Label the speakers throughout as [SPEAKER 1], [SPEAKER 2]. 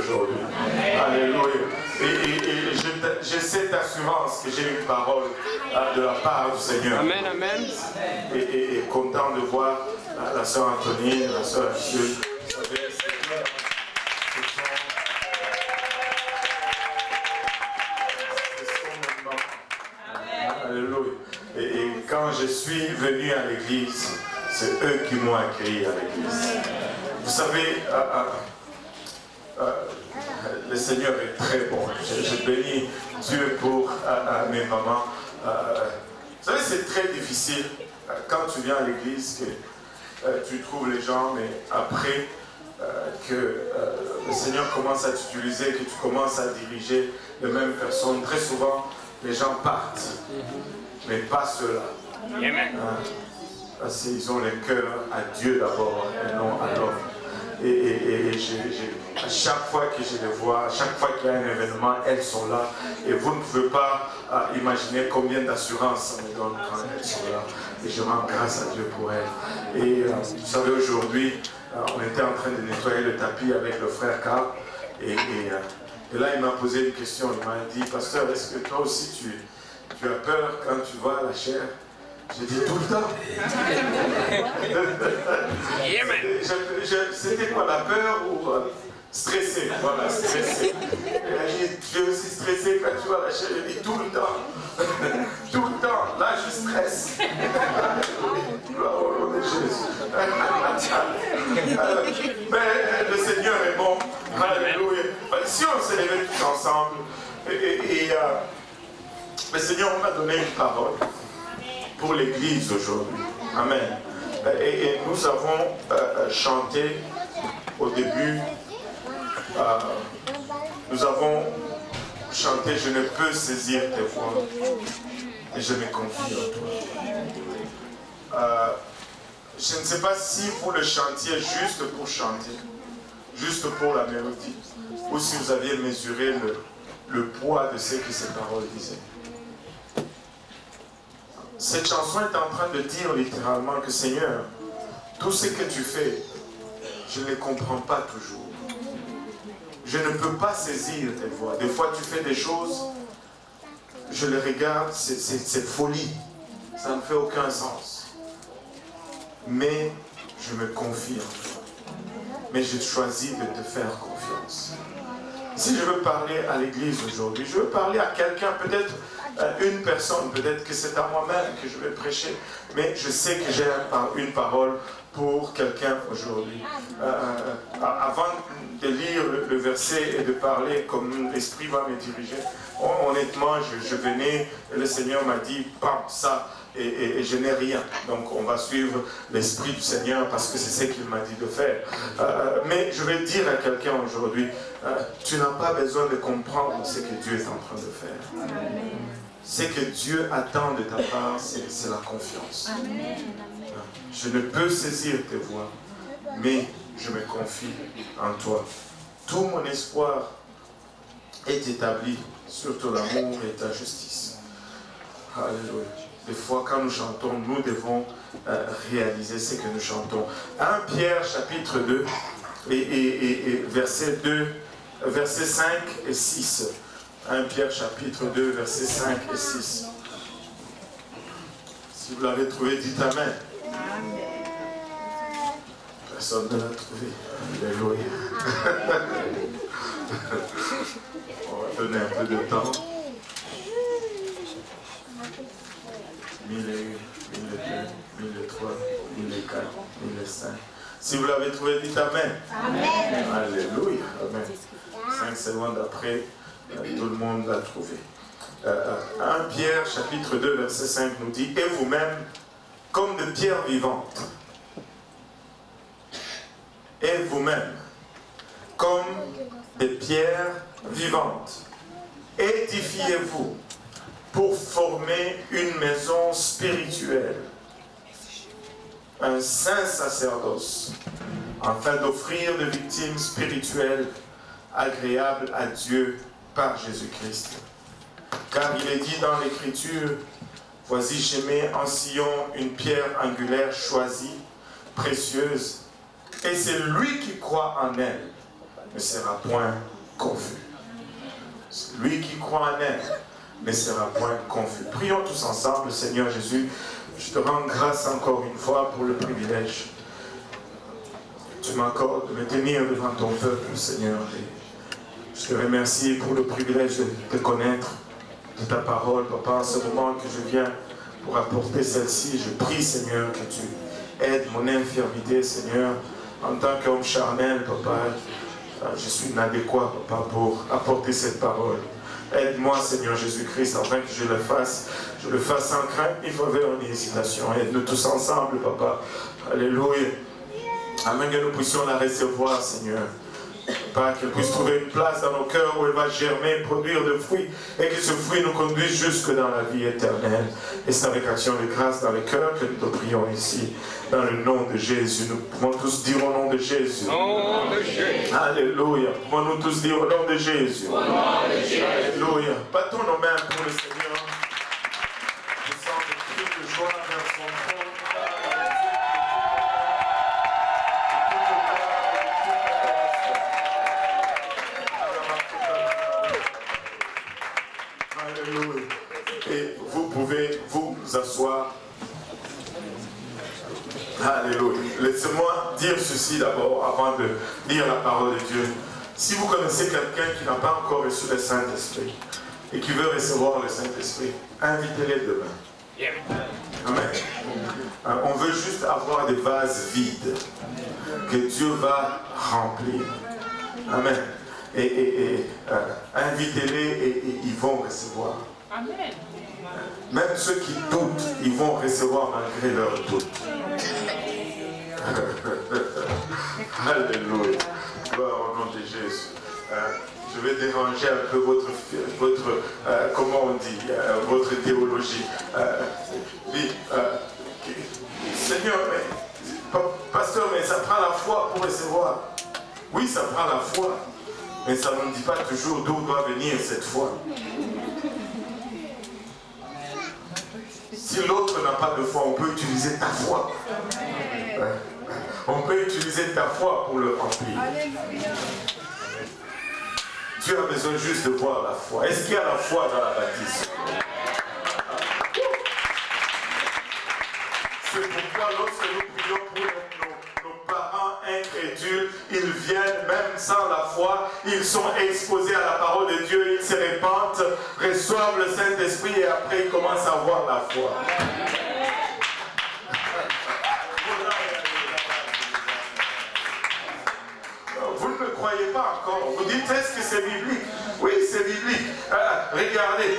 [SPEAKER 1] aujourd'hui. Alléluia. Et j'ai cette assurance que j'ai une parole de la part du Seigneur.
[SPEAKER 2] Amen, amen.
[SPEAKER 1] Et content de voir la sœur Antonine, la sœur Achille. Vous savez, Alléluia. Et quand je suis venu à l'église, c'est eux qui m'ont accueilli à l'église. Vous savez, le Seigneur est très bon. Je bénis Dieu pour mes mamans. Vous savez, c'est très difficile quand tu viens à l'église que tu trouves les gens, mais après que le Seigneur commence à t'utiliser, que tu commences à diriger les mêmes personnes, très souvent les gens partent, mais pas ceux-là. Parce qu'ils ont le cœur à Dieu d'abord et non à l'homme. Et à chaque fois que je les vois, à chaque fois qu'il y a un événement, elles sont là. Et vous ne pouvez pas imaginer combien d'assurance ça me donne quand elles sont là. Et je rends grâce à Dieu pour elles. Et vous savez, aujourd'hui, on était en train de nettoyer le tapis avec le frère Carl. Et là, il m'a posé une question. Il m'a dit, pasteur, est-ce que toi aussi tu as peur quand tu vois la chair? J'ai dit tout le temps. C'était quoi, la peur ou stressé? Voilà, stressé. Tu es aussi stressé quand tu vois la chair? J'ai dit tout le temps. Tout le temps. Là, je stresse. Au nom de Jésus. Mais le Seigneur est bon. Alléluia. Si on s'est levés tous ensemble, le Seigneur m'a donné une parole pour l'église aujourd'hui. Amen. Et nous avons chanté au début, nous avons chanté « Je ne peux saisir tes voix et je me confie en toi ». Je ne sais pas si vous le chantiez juste pour chanter, juste pour la mélodie, ou si vous aviez mesuré le poids de ce que ces paroles disaient. Cette chanson est en train de dire littéralement que Seigneur, tout ce que tu fais, je ne les comprends pas toujours. Je ne peux pas saisir tes voix. Des fois tu fais des choses, je les regarde, c'est folie. Ça ne fait aucun sens. Mais je me confie en toi. Mais je choisis de te faire confiance. Si je veux parler à l'église aujourd'hui, je veux parler à quelqu'un, peut-être une personne, peut-être que c'est à moi-même que je vais prêcher, mais je sais que j'ai une parole pour quelqu'un aujourd'hui. Avant de lire le verset et de parler comme l'Esprit va me diriger, honnêtement, je venais et le Seigneur m'a dit, bam, ça, et je n'ai rien. Donc on va suivre l'Esprit du Seigneur parce que c'est ce qu'il m'a dit de faire. Mais je vais dire à quelqu'un aujourd'hui, tu n'as pas besoin de comprendre ce que Dieu est en train de faire. Ce que Dieu attend de ta part, c'est la confiance. Je ne peux saisir tes voix, mais je me confie en toi. Tout mon espoir est établi sur ton amour et ta justice. Alléluia. Des fois, quand nous chantons, nous devons réaliser ce que nous chantons. 1 Pierre chapitre 2 et verset 2, versets 5 et 6. 1 Pierre chapitre 2, versets 5 et 6. Si vous l'avez trouvé, dites Amen. Personne ne l'a trouvé. Alléluia. On va donner un peu de temps. 1001, 1002, 1003, 1004, 1005. Si vous l'avez trouvé, dites Amen. Amen. Alléluia. Amen. 5 secondes après, tout le monde l'a trouvé. 1 Pierre chapitre 2 verset 5 nous dit, et vous-même, comme de pierres vivantes, et vous-même, comme des pierres vivantes, édifiez-vous pour former une maison spirituelle, un saint sacerdoce, afin d'offrir des victimes spirituelles agréables à Dieu par Jésus-Christ. Car il est dit dans l'Écriture, voici je mets en Sion une pierre angulaire choisie, précieuse, et c'est lui qui croit en elle ne sera point confus. Celui qui croit en elle ne sera point confus. Prions tous ensemble. Seigneur Jésus, je te rends grâce encore une fois pour le privilège que tu m'accordes de me tenir devant ton peuple, Seigneur. Et je te remercie pour le privilège de te connaître, de ta parole, Papa, en ce moment que je viens pour apporter celle-ci. Je prie, Seigneur, que tu aides mon infirmité, Seigneur. En tant qu'homme charnel, Papa, je suis inadéquat, Papa, pour apporter cette parole. Aide-moi, Seigneur Jésus-Christ, afin que je le fasse sans crainte, ni faveur, ni hésitation. Aide-nous tous ensemble, Papa. Alléluia. Amen, que nous puissions la recevoir, Seigneur. Papa, qu'elle puisse trouver une place dans nos cœurs où elle va germer, produire de fruits, et que ce fruit nous conduise jusque dans la vie éternelle. Et c'est avec action de grâce dans le cœur que nous te prions ici, dans le nom de Jésus. Nous pouvons tous dire au nom de Jésus.
[SPEAKER 2] Nom de Jésus.
[SPEAKER 1] Alléluia. Pouvons-nous tous dire au nom de Jésus.
[SPEAKER 2] Au nom de Jésus.
[SPEAKER 1] Alléluia. Battons nos mains pour le Seigneur. Je sens des cris de joie vers son trône. Alléluia. Et vous pouvez vous asseoir. Alléluia. Laissez-moi dire ceci d'abord avant de lire la parole de Dieu. Si vous connaissez quelqu'un qui n'a pas encore reçu le Saint-Esprit et qui veut recevoir le Saint-Esprit, invitez-les demain. Amen. On veut juste avoir des vases vides que Dieu va remplir. Amen. Et invitez-les et ils vont recevoir.
[SPEAKER 3] Amen.
[SPEAKER 1] Même ceux qui doutent, ils vont recevoir malgré leurs doutes. Alléluia. Gloire au nom de Jésus. Je vais déranger un peu votre comment on dit, votre théologie. Seigneur, pasteur, mais ça prend la foi pour recevoir. Oui, ça prend la foi. Mais ça ne dit pas toujours d'où doit venir cette foi. Si l'autre n'a pas de foi, on peut utiliser ta foi. On peut utiliser ta foi pour le remplir. Tu as besoin juste de voir la foi. Est-ce qu'il y a la foi dans la baptiste? C'est pourquoi lorsque nous prions pour nos parents incrédules, ils viennent même sans la foi, ils sont exposés à la parole de Dieu, ils se répandent, reçoivent le Saint-Esprit et après ils commencent à avoir la foi. Vous ne me croyez pas encore. Vous dites, est-ce que c'est biblique? Oui, c'est biblique. Regardez.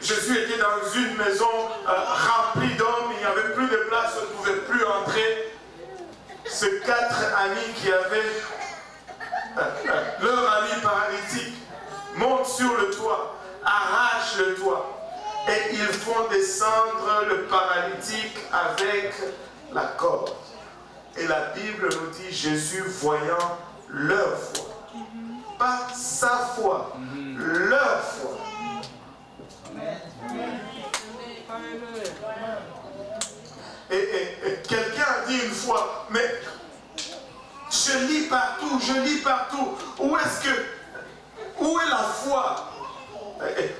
[SPEAKER 1] Jésus était dans une maison remplie d'hommes, il n'y avait plus de place, on ne pouvait plus entrer. Ces 4 amis qui avaient leur ami paralytique montent sur le toit, arrachent le toit et ils font descendre le paralytique avec la corde. Et la Bible nous dit, Jésus voyant leur foi, pas sa foi, leur foi. Et quelqu'un a dit une fois, mais je lis partout, où est la foi?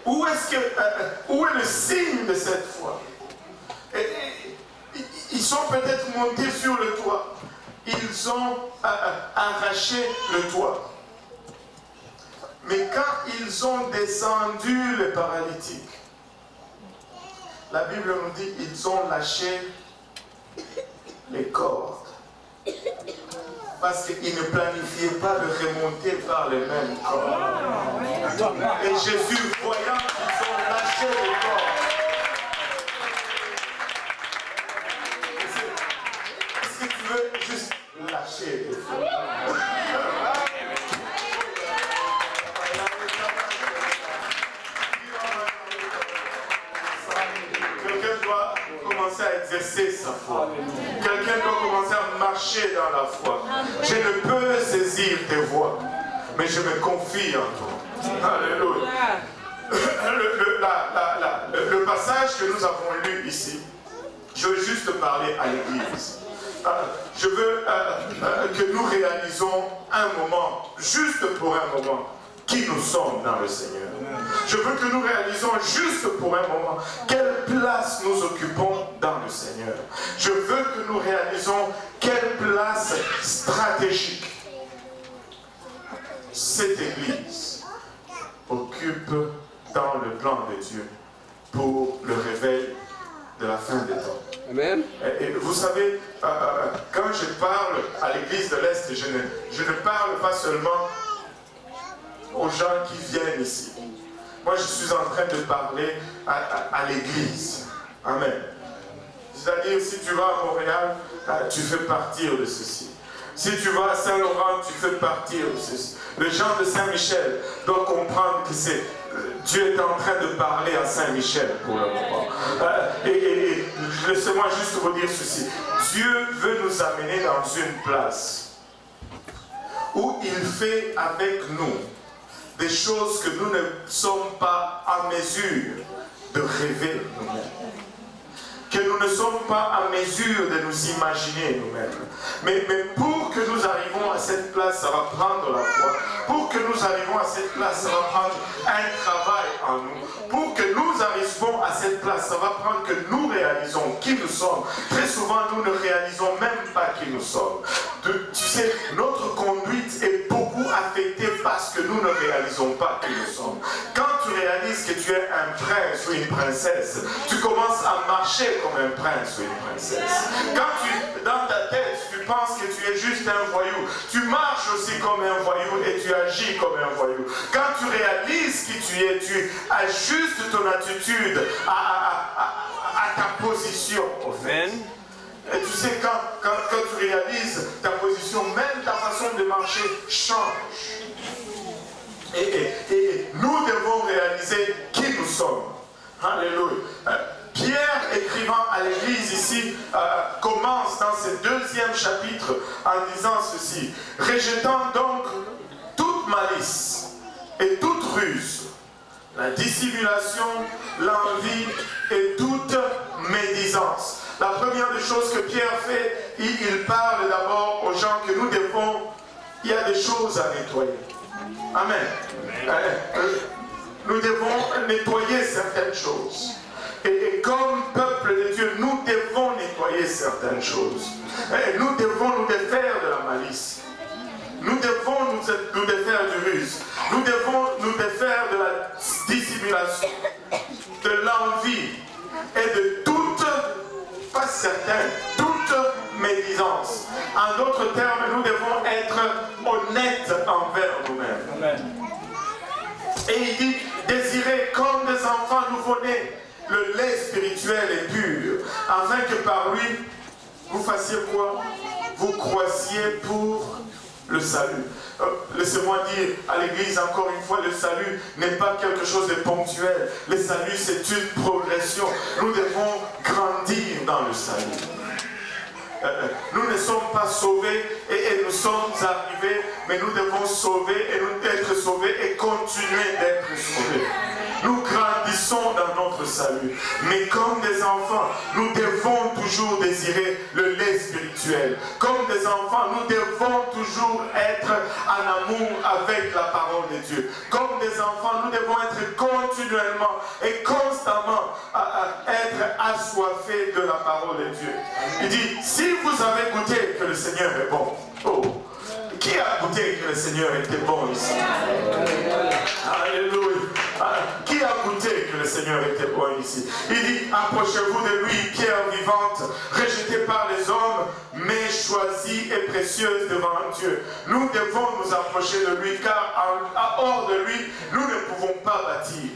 [SPEAKER 1] Où est le signe de cette foi? Ils sont peut-être montés sur le toit, ils ont arraché le toit. Mais quand ils ont descendu le paralytique, la Bible nous dit ils ont lâché les cordes. Parce qu'ils ne planifiaient pas de remonter par les mêmes cordes. Et Jésus, voyant qu'ils ont lâché les cordes, est-ce que tu veux juste lâcher les cordes? Quelqu'un doit commencer à exercer sa foi. Quelqu'un doit commencer à marcher dans la foi. Je ne peux saisir tes voies, mais je me confie en toi. Alléluia. Le passage que nous avons lu ici, je veux juste parler à l'église. Je veux que nous réalisons un moment, juste pour un moment, qui nous sommes dans le Seigneur. Je veux que nous réalisons juste pour un moment quelle place nous occupons dans le Seigneur. Je veux que nous réalisons quelle place stratégique cette Église occupe dans le plan de Dieu pour le réveil de la fin des temps.
[SPEAKER 2] Amen.
[SPEAKER 1] Et vous savez, quand je parle à l'Église de l'Est, je ne parle pas seulement aux gens qui viennent ici. Moi, je suis en train de parler à l'Église. Amen. C'est-à-dire, si tu vas à Montréal, tu fais partie de ceci. Si tu vas à Saint-Laurent, tu fais partie de ceci. Les gens de Saint-Michel doivent comprendre que Dieu est en train de parler à Saint-Michel pour le moment. Et laissez-moi juste vous dire ceci. Dieu veut nous amener dans une place où il fait avec nous des choses que nous ne sommes pas en mesure de rêver nous-mêmes. Que nous ne sommes pas en mesure de nous imaginer nous-mêmes. Mais pour que nous arrivions à cette place, ça va prendre la foi. Pour que nous arrivions à cette place, ça va prendre un travail en nous. Pour que nous arrivions à cette place, ça va prendre que nous réalisons qui nous sommes. Très souvent, nous ne réalisons même pas qui nous sommes. Tu sais, notre conduite est beaucoup affectée parce que nous ne réalisons pas qui nous sommes. Quand tu réalises que tu es un prince ou une princesse, tu commences à marcher comme un prince ou une princesse. Quand dans ta tête, tu penses que tu es juste un voyou, tu marches aussi comme un voyou et tu agis comme un voyou. Quand tu réalises qui tu es, tu ajustes ton attitude à ta position, au fait. Et tu sais, quand tu réalises ta position, même ta façon de marcher change. Et nous devons réaliser qui nous sommes. Alléluia. Pierre, écrivant à l'église ici, commence dans ce 2e chapitre en disant ceci. Rejetant donc toute malice et toute ruse, la dissimulation, l'envie et toute médisance. La première des choses que Pierre fait, il parle d'abord aux gens que nous devons, il y a des choses à nettoyer. Amen. Nous devons nettoyer certaines choses. Et comme peuple de Dieu, nous devons nettoyer certaines choses. Et nous devons nous défaire de la malice. Nous devons nous défaire du ruse. Nous devons nous défaire de la dissimulation, de l'envie et de toute, pas certaine, toute médisance. En d'autres termes, nous devons être honnêtes envers nous-mêmes. Et il dit, désirez comme des enfants nouveau-nés le lait spirituel et pur, afin que par lui, vous fassiez quoi? Vous croissiez pour le salut. Laissez-moi dire à l'église encore une fois, le salut n'est pas quelque chose de ponctuel. Le salut, c'est une progression. Nous devons grandir dans le salut. Nous ne sommes pas sauvés et nous sommes arrivés, mais nous devons sauver et nous être sauvés et continuer d'être sauvés. Nous grandissons dans notre salut, mais comme des enfants, nous devons toujours désirer le lait spirituel. Comme des enfants, nous devons toujours être en amour avec la parole de Dieu. Comme des enfants, nous devons être continuellement et constamment être assoiffés de la parole de Dieu. Il dit, si vous avez goûté que le Seigneur est bon, qui a goûté que le Seigneur était bon ici? Alléluia. Qui a goûté que le Seigneur était bon ici? Il dit, approchez-vous de lui, pierre vivante, rejetée par les hommes, mais choisie et précieuse devant Dieu. Nous devons nous approcher de lui, car hors de lui, nous ne pouvons pas bâtir.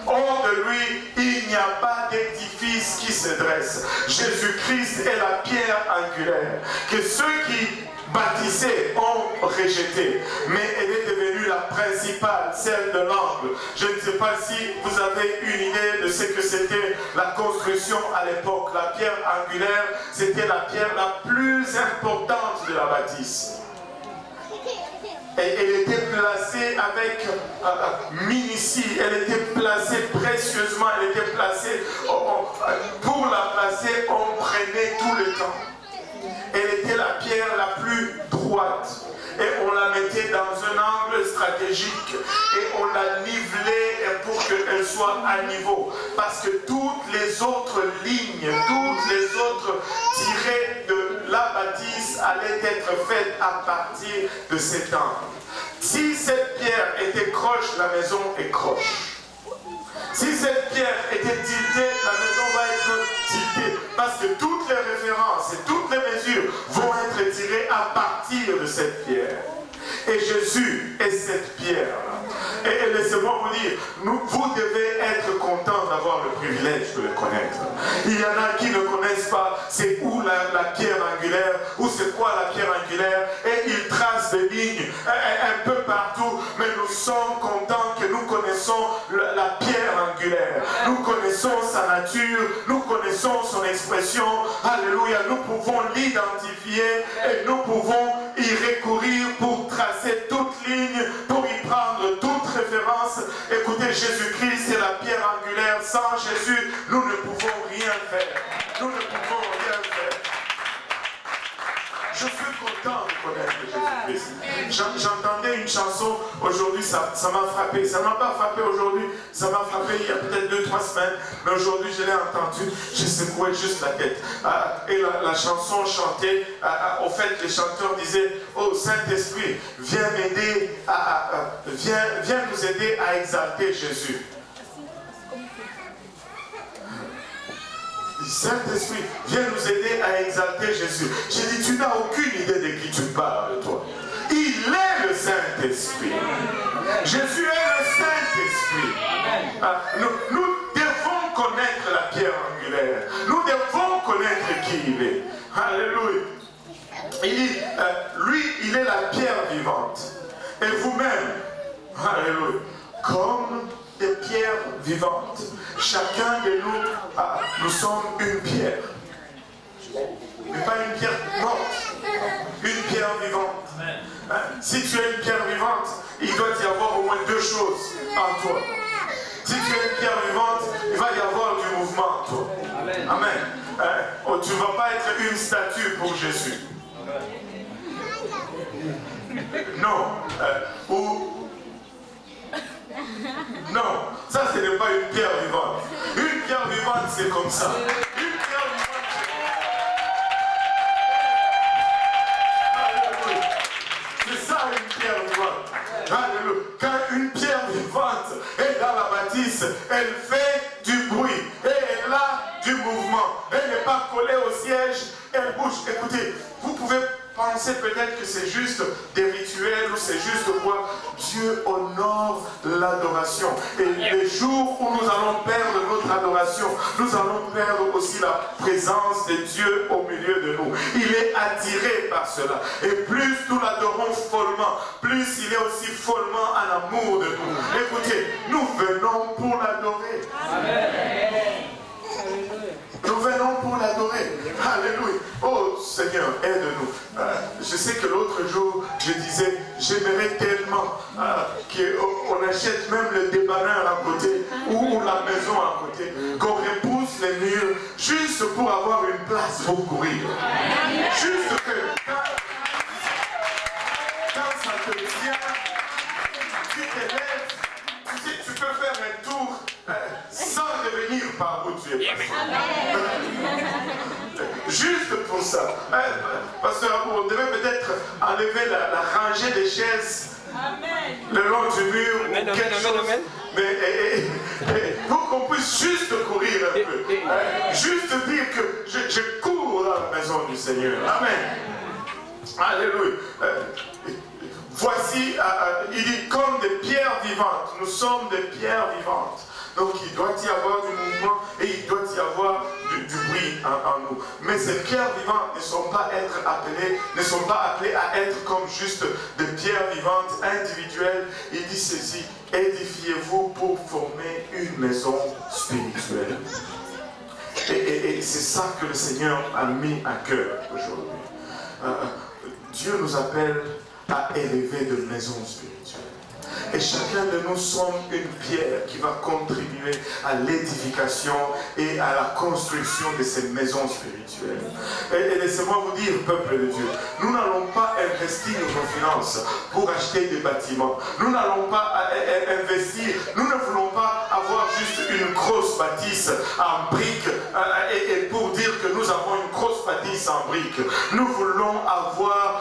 [SPEAKER 1] Hors de lui, il n'y a pas d'édifice qui se dresse. Jésus-Christ est la pierre angulaire, que ceux qui bâtissaient ont rejeté, mais elle est devenue la principale, celle de l'angle. Je ne sais pas si vous avez une idée de ce que c'était la construction à l'époque. La pierre angulaire, c'était la pierre la plus importante de la bâtisse. Et elle était placée avec minutie, elle était placée précieusement, elle était placée, pour la placer, on prenait tout le temps. Elle était la pierre la plus droite. Et on la mettait dans un angle stratégique et on la nivelait pour qu'elle soit à niveau. Parce que toutes les autres lignes, toutes les autres tirées de la bâtisse allaient être faites à partir de cet angle. Si cette pierre était croche, la maison est croche. Si cette pierre était tiltée, la maison va être tiltée. Parce que toutes les références et toutes les mesures vont être tirées à partir de cette pierre. Et Jésus est cette pierre. Et laissez-moi vous dire, vous devez être content d'avoir le privilège de le connaître. Il y en a qui ne connaissent pas c'est où la pierre angulaire, ou c'est quoi la pierre angulaire, et ils tracent des lignes un peu partout, mais nous sommes contents que nous connaissons la pierre angulaire. Nous connaissons sa nature, nous connaissons son expression. Alléluia, nous pouvons l'identifier et nous pouvons y recourir pour tracer toute ligne, pour y prendre toute référence. Écoutez, Jésus-Christ est la pierre angulaire. Sans Jésus, nous ne pouvons rien faire. Nous ne pouvons rien faire. Je suis content de connaître Jésus-Christ. J'entendais une chanson aujourd'hui, ça m'a frappé. Ça ne m'a pas frappé aujourd'hui, ça m'a frappé il y a peut-être 2-3 semaines. Mais aujourd'hui, je l'ai entendu, j'ai secoué juste la tête. Et la chanson chantait, au fait, les chanteurs disaient, oh Saint-Esprit, viens m'aider, viens nous aider à exalter Jésus. Saint-Esprit, viens nous aider à exalter Jésus. J'ai dit, tu n'as aucune idée de qui tu parles, toi. Il est le Saint-Esprit. Jésus est le Saint-Esprit. Nous devons connaître la pierre angulaire. Nous devons connaître qui il est. Alléluia. Il dit, lui, il est la pierre vivante. Et vous-même, alléluia, comme des pierres vivantes. Chacun de nous, nous sommes une pierre. Mais pas une pierre morte. Une pierre vivante. Si tu es une pierre vivante, il doit y avoir au moins 2 choses en toi. Si tu es une pierre vivante, il va y avoir du mouvement en toi. Amen. Tu ne vas pas être une statue pour Jésus. Non. Non, ça ce n'est pas une pierre vivante. Une pierre vivante, c'est comme ça. Une pierre vivante, c'est ça une pierre vivante. Alléluia. Quand une pierre vivante est dans la bâtisse, elle fait du bruit et elle a du mouvement. Elle n'est pas collée au siège, elle bouge. Écoutez, vous pouvez penser peut-être que c'est juste des rituels ou c'est juste quoi. Dieu honore l'adoration. Et les jours où nous allons perdre notre adoration, nous allons perdre aussi la présence de Dieu au milieu de nous. Il est attiré par cela. Et plus nous l'adorons follement, plus il est aussi follement en amour de nous. Écoutez, nous venons pour l'adorer. Nous venons pour l'adorer. Alléluia. Oh Seigneur, aide-nous. Je sais que l'autre jour, je disais, j'aimerais tellement qu'on achète même le dépanneur à côté ou la maison à côté, qu'on repousse les murs juste pour avoir une place pour courir. Juste que quand ça te tient, tu te lèves, tu peux faire un tour sans revenir par où tu es passé. Juste pour ça. Pasteur, on devait peut-être enlever la rangée des chaises le long du mur ou quelque chose. Mais pour qu'on puisse juste courir un peu. Juste dire que je cours dans la maison du Seigneur. Amen. Alléluia. Voici, il dit comme des pierres vivantes. Nous sommes des pierres vivantes. Donc il doit y avoir du mouvement et il doit y avoir du bruit en nous. Mais ces pierres vivantes ne sont pas appelées à être comme juste des pierres vivantes individuelles. Il dit ceci, édifiez-vous pour former une maison spirituelle. Et c'est ça que le Seigneur a mis à cœur aujourd'hui. Dieu nous appelle à élever de maisons spirituelles. Et chacun de nous sommes une pierre qui va contribuer à l'édification et à la construction de ces maisons spirituelles. Et laissez-moi vous dire, peuple de Dieu, nous n'allons pas investir nos finances pour acheter des bâtiments. Nous n'allons pas investir, nous ne voulons pas avoir juste une grosse bâtisse en briques et pour dire que nous avons une grosse bâtisse en briques. Nous voulons avoir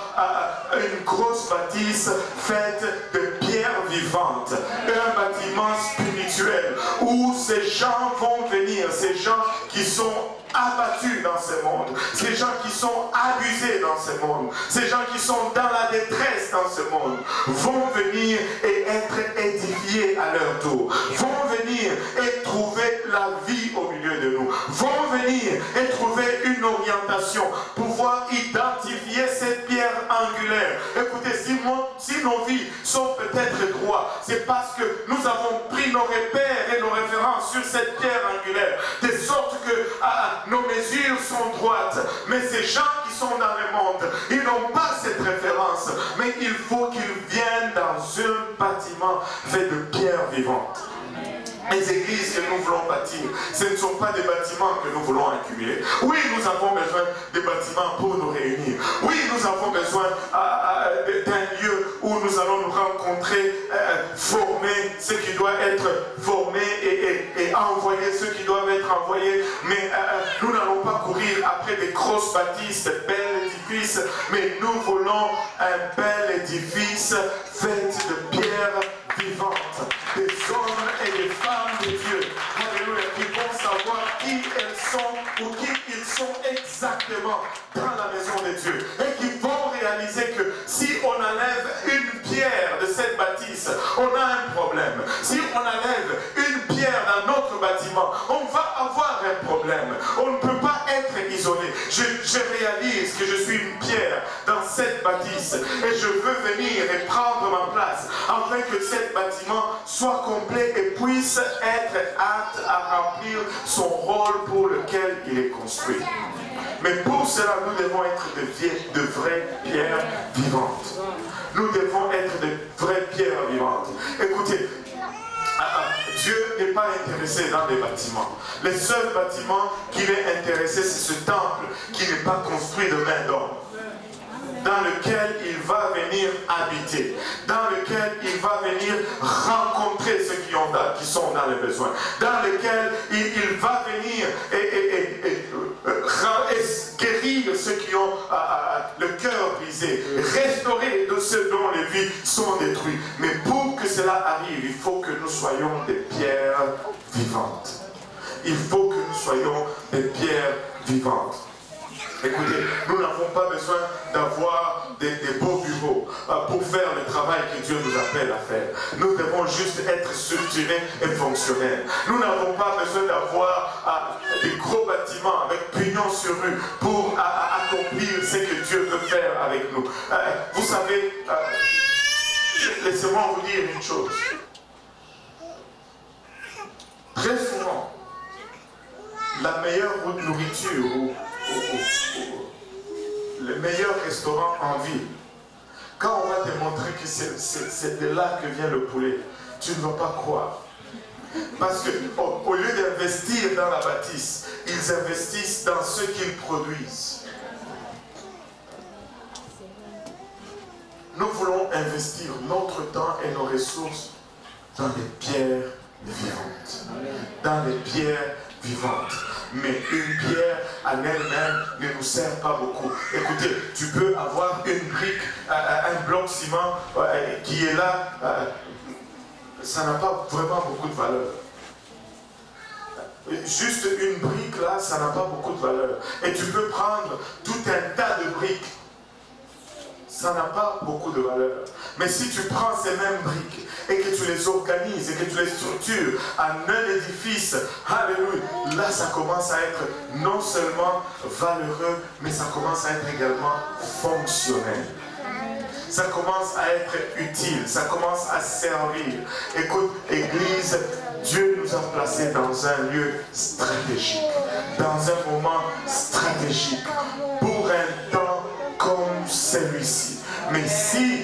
[SPEAKER 1] une grosse bâtisse faite de pierres vivantes, un bâtiment spirituel où ces gens vont venir, ces gens qui sont abattus dans ce monde, ces gens qui sont abusés dans ce monde, ces gens qui sont dans la détresse dans ce monde, vont venir et être édifiés à leur tour, vont venir et trouver la vie au milieu de nous, vont venir et trouver une orientation, pouvoir identifier cette pierre angulaire. Écoutez, si nos vies sont peut-être droites, c'est parce que nous avons pris nos repères et nos références sur cette pierre angulaire, de sorte que nos mesures sont droites. Mais ces gens qui sont dans le monde, ils n'ont pas cette référence. Mais il faut qu'ils viennent dans un bâtiment fait de pierres vivantes. Les églises que nous voulons bâtir, ce ne sont pas des bâtiments que nous voulons accumuler. Oui, nous avons besoin de bâtiments pour nous réunir. Oui, nous avons besoin d'un lieu où nous allons nous rencontrer, former ceux qui doivent être formés et envoyer ceux qui doivent être envoyés. Mais nous n'allons pas courir après des grosses bâtisses, de bels édifices, mais nous voulons un bel édifice fait de pierres vivantes, des hommes et des femmes de Dieu, alléluia, qui vont savoir qui elles sont ou qui ils sont exactement dans la maison de Dieu, et qui vont réaliser que si on enlève une pierre de cette bâtisse, on a un problème. Si on enlève une pierre dans notre bâtiment, on va avoir un problème. On ne peut pas être isolé. Je réalise que je suis une pierre dans cette bâtisse et je veux venir et prendre ma place afin que ce bâtiment soit complet et puisse être apte à remplir son rôle pour lequel il est construit. Mais pour cela, nous devons être de vraies pierres vivantes. Nous devons être de vraies pierres vivantes. Écoutez, Dieu n'est pas intéressé dans les bâtiments. Le seul bâtiment qu'il est intéressé, c'est ce temple qui n'est pas construit de main d'homme, dans lequel il va venir habiter, dans lequel il va venir rencontrer ceux qui sont dans les besoins, dans lequel il va venir et guérir ceux qui ont le cœur brisé, restaurer de ceux dont les vies sont détruites. Mais pour que cela arrive, il faut que nous soyons des pierres vivantes. Il faut que nous soyons des pierres vivantes. Écoutez, nous n'avons pas besoin d'avoir des beaux bureaux pour faire le travail que Dieu nous appelle à faire. Nous devons juste être structurés et fonctionnels. Nous n'avons pas besoin d'avoir des gros bâtiments avec pignon sur rue pour accomplir ce que Dieu veut faire avec nous. Vous savez, laissez-moi vous dire une chose. Très souvent, la meilleure nourriture ou le meilleur restaurant en ville, quand on va te montrer que c'est de là que vient le poulet, tu ne vas pas croire. Parce qu'au lieu d'investir dans la bâtisse, ils investissent dans ce qu'ils produisent. Nous voulons investir notre temps et nos ressources dans les pierres vivantes. Dans les pierres vivantes. Mais une pierre en elle-même ne nous sert pas beaucoup. Écoutez, tu peux avoir une brique, un bloc ciment qui est là, ça n'a pas vraiment beaucoup de valeur. Juste une brique là, ça n'a pas beaucoup de valeur. Et tu peux prendre tout un tas de briques. Ça n'a pas beaucoup de valeur. Mais si tu prends ces mêmes briques et que tu les organises et que tu les structures en un édifice, alléluia, là ça commence à être non seulement valeureux, mais ça commence à être également fonctionnel. Ça commence à être utile, ça commence à servir. Écoute, Église, Dieu nous a placés dans un lieu stratégique, dans un moment stratégique, pour un temps comme celui-ci. Mais si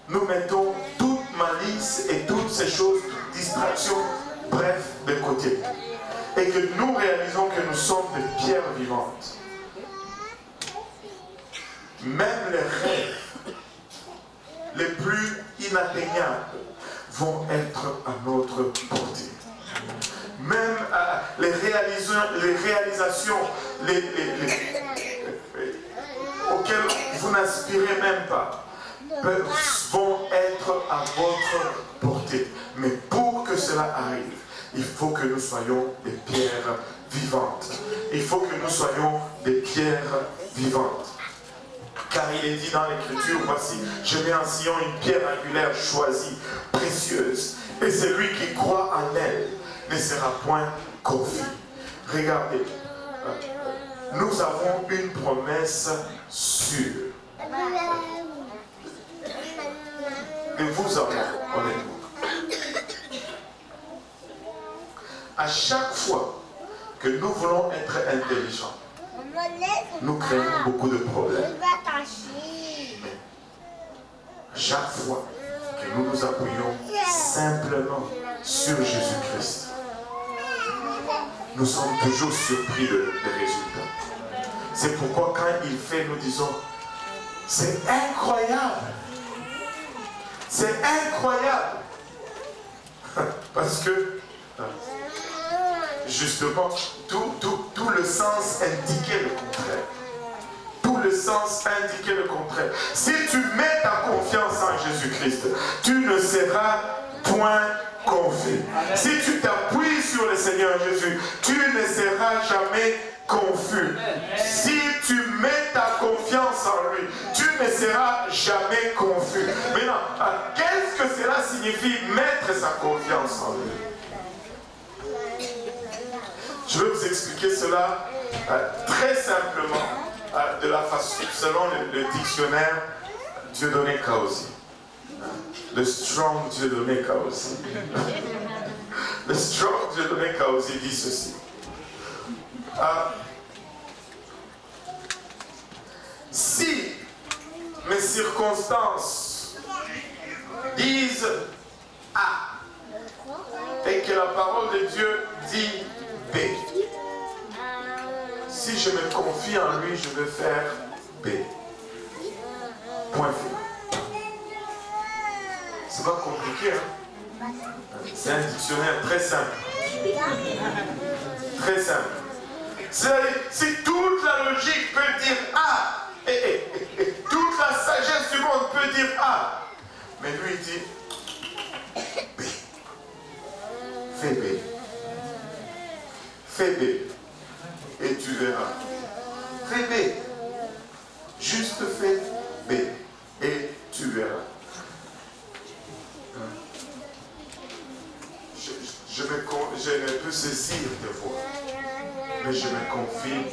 [SPEAKER 1] nous mettons toute malice et toutes ces choses, toutes distractions, bref, de côté. Et que nous réalisons que nous sommes des pierres vivantes. Même les rêves les plus inatteignables vont être à notre portée. Même les réalisations auxquelles vous n'aspirez même pas vont être à votre portée. Mais pour que cela arrive, il faut que nous soyons des pierres vivantes. Il faut que nous soyons des pierres vivantes. Car il est dit dans l'Écriture, voici, je mets en Sion une pierre angulaire choisie, précieuse. Et celui qui croit en elle ne sera point confus. Regardez, nous avons une promesse sûre. Et vous avons, honnêtement. À chaque fois que nous voulons être intelligents, nous créons beaucoup de problèmes. Mais à chaque fois que nous nous appuyons simplement sur Jésus-Christ, nous sommes toujours surpris des résultats. C'est pourquoi quand il fait, nous disons, c'est incroyable. C'est incroyable. Parce que, justement, tout le sens indiquait le contraire. Tout le sens indiquait le contraire. Si tu mets ta confiance en Jésus-Christ, tu ne seras point confus. Si tu t'appuies sur le Seigneur Jésus, tu ne seras jamais confus. Si tu mets ta confiance en lui, tu ne seras jamais confus. Maintenant, qu'est-ce que cela signifie mettre sa confiance en lui? Je vais vous expliquer cela très simplement de la façon, selon le dictionnaire Dieudonné Kaosi. Le Strong Dieudonné Kaosi. Le Strong Dieudonné Kaosi dit ceci. Si mes circonstances disent A et que la parole de Dieu dit B, si je me confie en lui, je vais faire B. Point final. C'est pas compliqué, hein? C'est un dictionnaire très simple. Très simple. C'est-à-dire, si toute la logique peut dire A, et toute la sagesse du monde peut dire A, mais lui il dit B. Fais B. Fais B. Et tu verras. Fais B. Juste fais B. Et tu verras. Je ne peux saisir tes voix, mais je me confie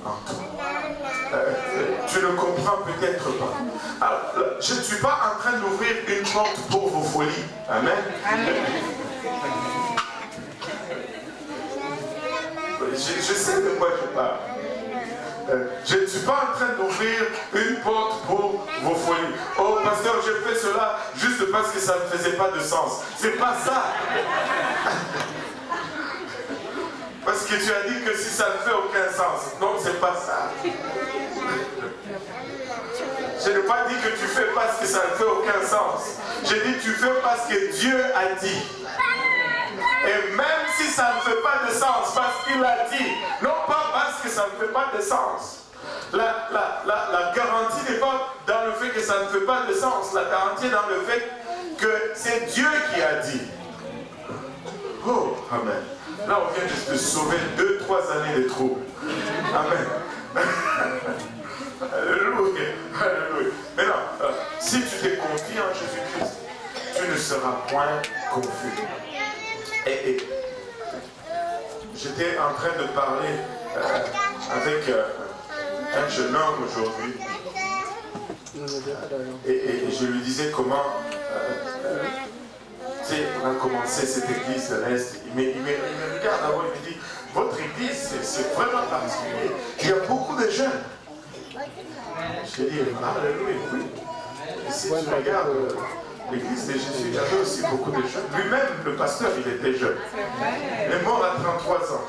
[SPEAKER 1] en toi. Tu ne comprends peut-être pas. Alors, je ne suis pas en train d'ouvrir une porte pour vos folies. Amen. Je sais de quoi je parle. Je ne suis pas en train d'ouvrir une porte pour vos folies. Oh, pasteur, je fais cela juste parce que ça ne faisait pas de sens. C'est pas ça. Parce que tu as dit que si ça ne fait aucun sens. Non, c'est pas ça. Je n'ai pas dit que tu fais parce que ça ne fait aucun sens. J'ai dit tu fais parce que Dieu a dit. Et même si ça ne fait pas de sens, parce qu'il a dit, non pas parce que ça ne fait pas de sens. La garantie n'est pas dans le fait que ça ne fait pas de sens. La garantie est dans le fait que c'est Dieu qui a dit. Oh, amen. Là, on vient de te sauver 2-3 années de troubles. Amen. Alléluia. Alléluia. Maintenant, si tu te confies en Jésus-Christ, tu ne seras point confus. Et j'étais en train de parler avec un jeune homme aujourd'hui. Et je lui disais comment on a commencé cette église de l'Est. Il me regarde d'abord, il me dit, votre église, c'est vraiment particulier. Il y a beaucoup de jeunes. Je dis, alléluia, oui. si tu regardes l'église de Jésus, il y avait aussi beaucoup de jeunes. Lui-même, le pasteur, il était jeune. Il est mort à 33 ans.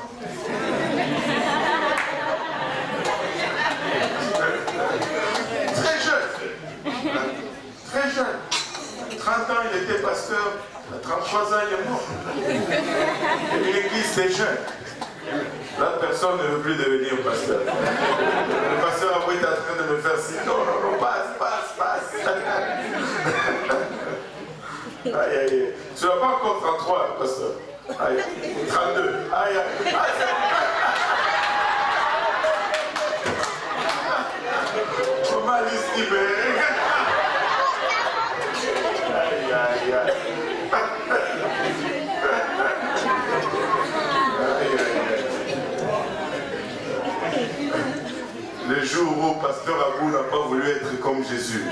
[SPEAKER 1] Très jeune. Très jeune. 30 ans, il était pasteur. À 33 ans, il est mort. Une église des jeunes. Là, personne ne veut plus devenir pasteur. Le pasteur a été en train de me faire signe. Non, non, non, passe. Aïe, aïe, aïe. Tu n'as pas encore 33, pasteur. Aïe, 32. Aïe, aïe. Comment Alice libérée? Aïe, aïe, aïe. Le jour où pasteur Abou n'a pas voulu être comme Jésus.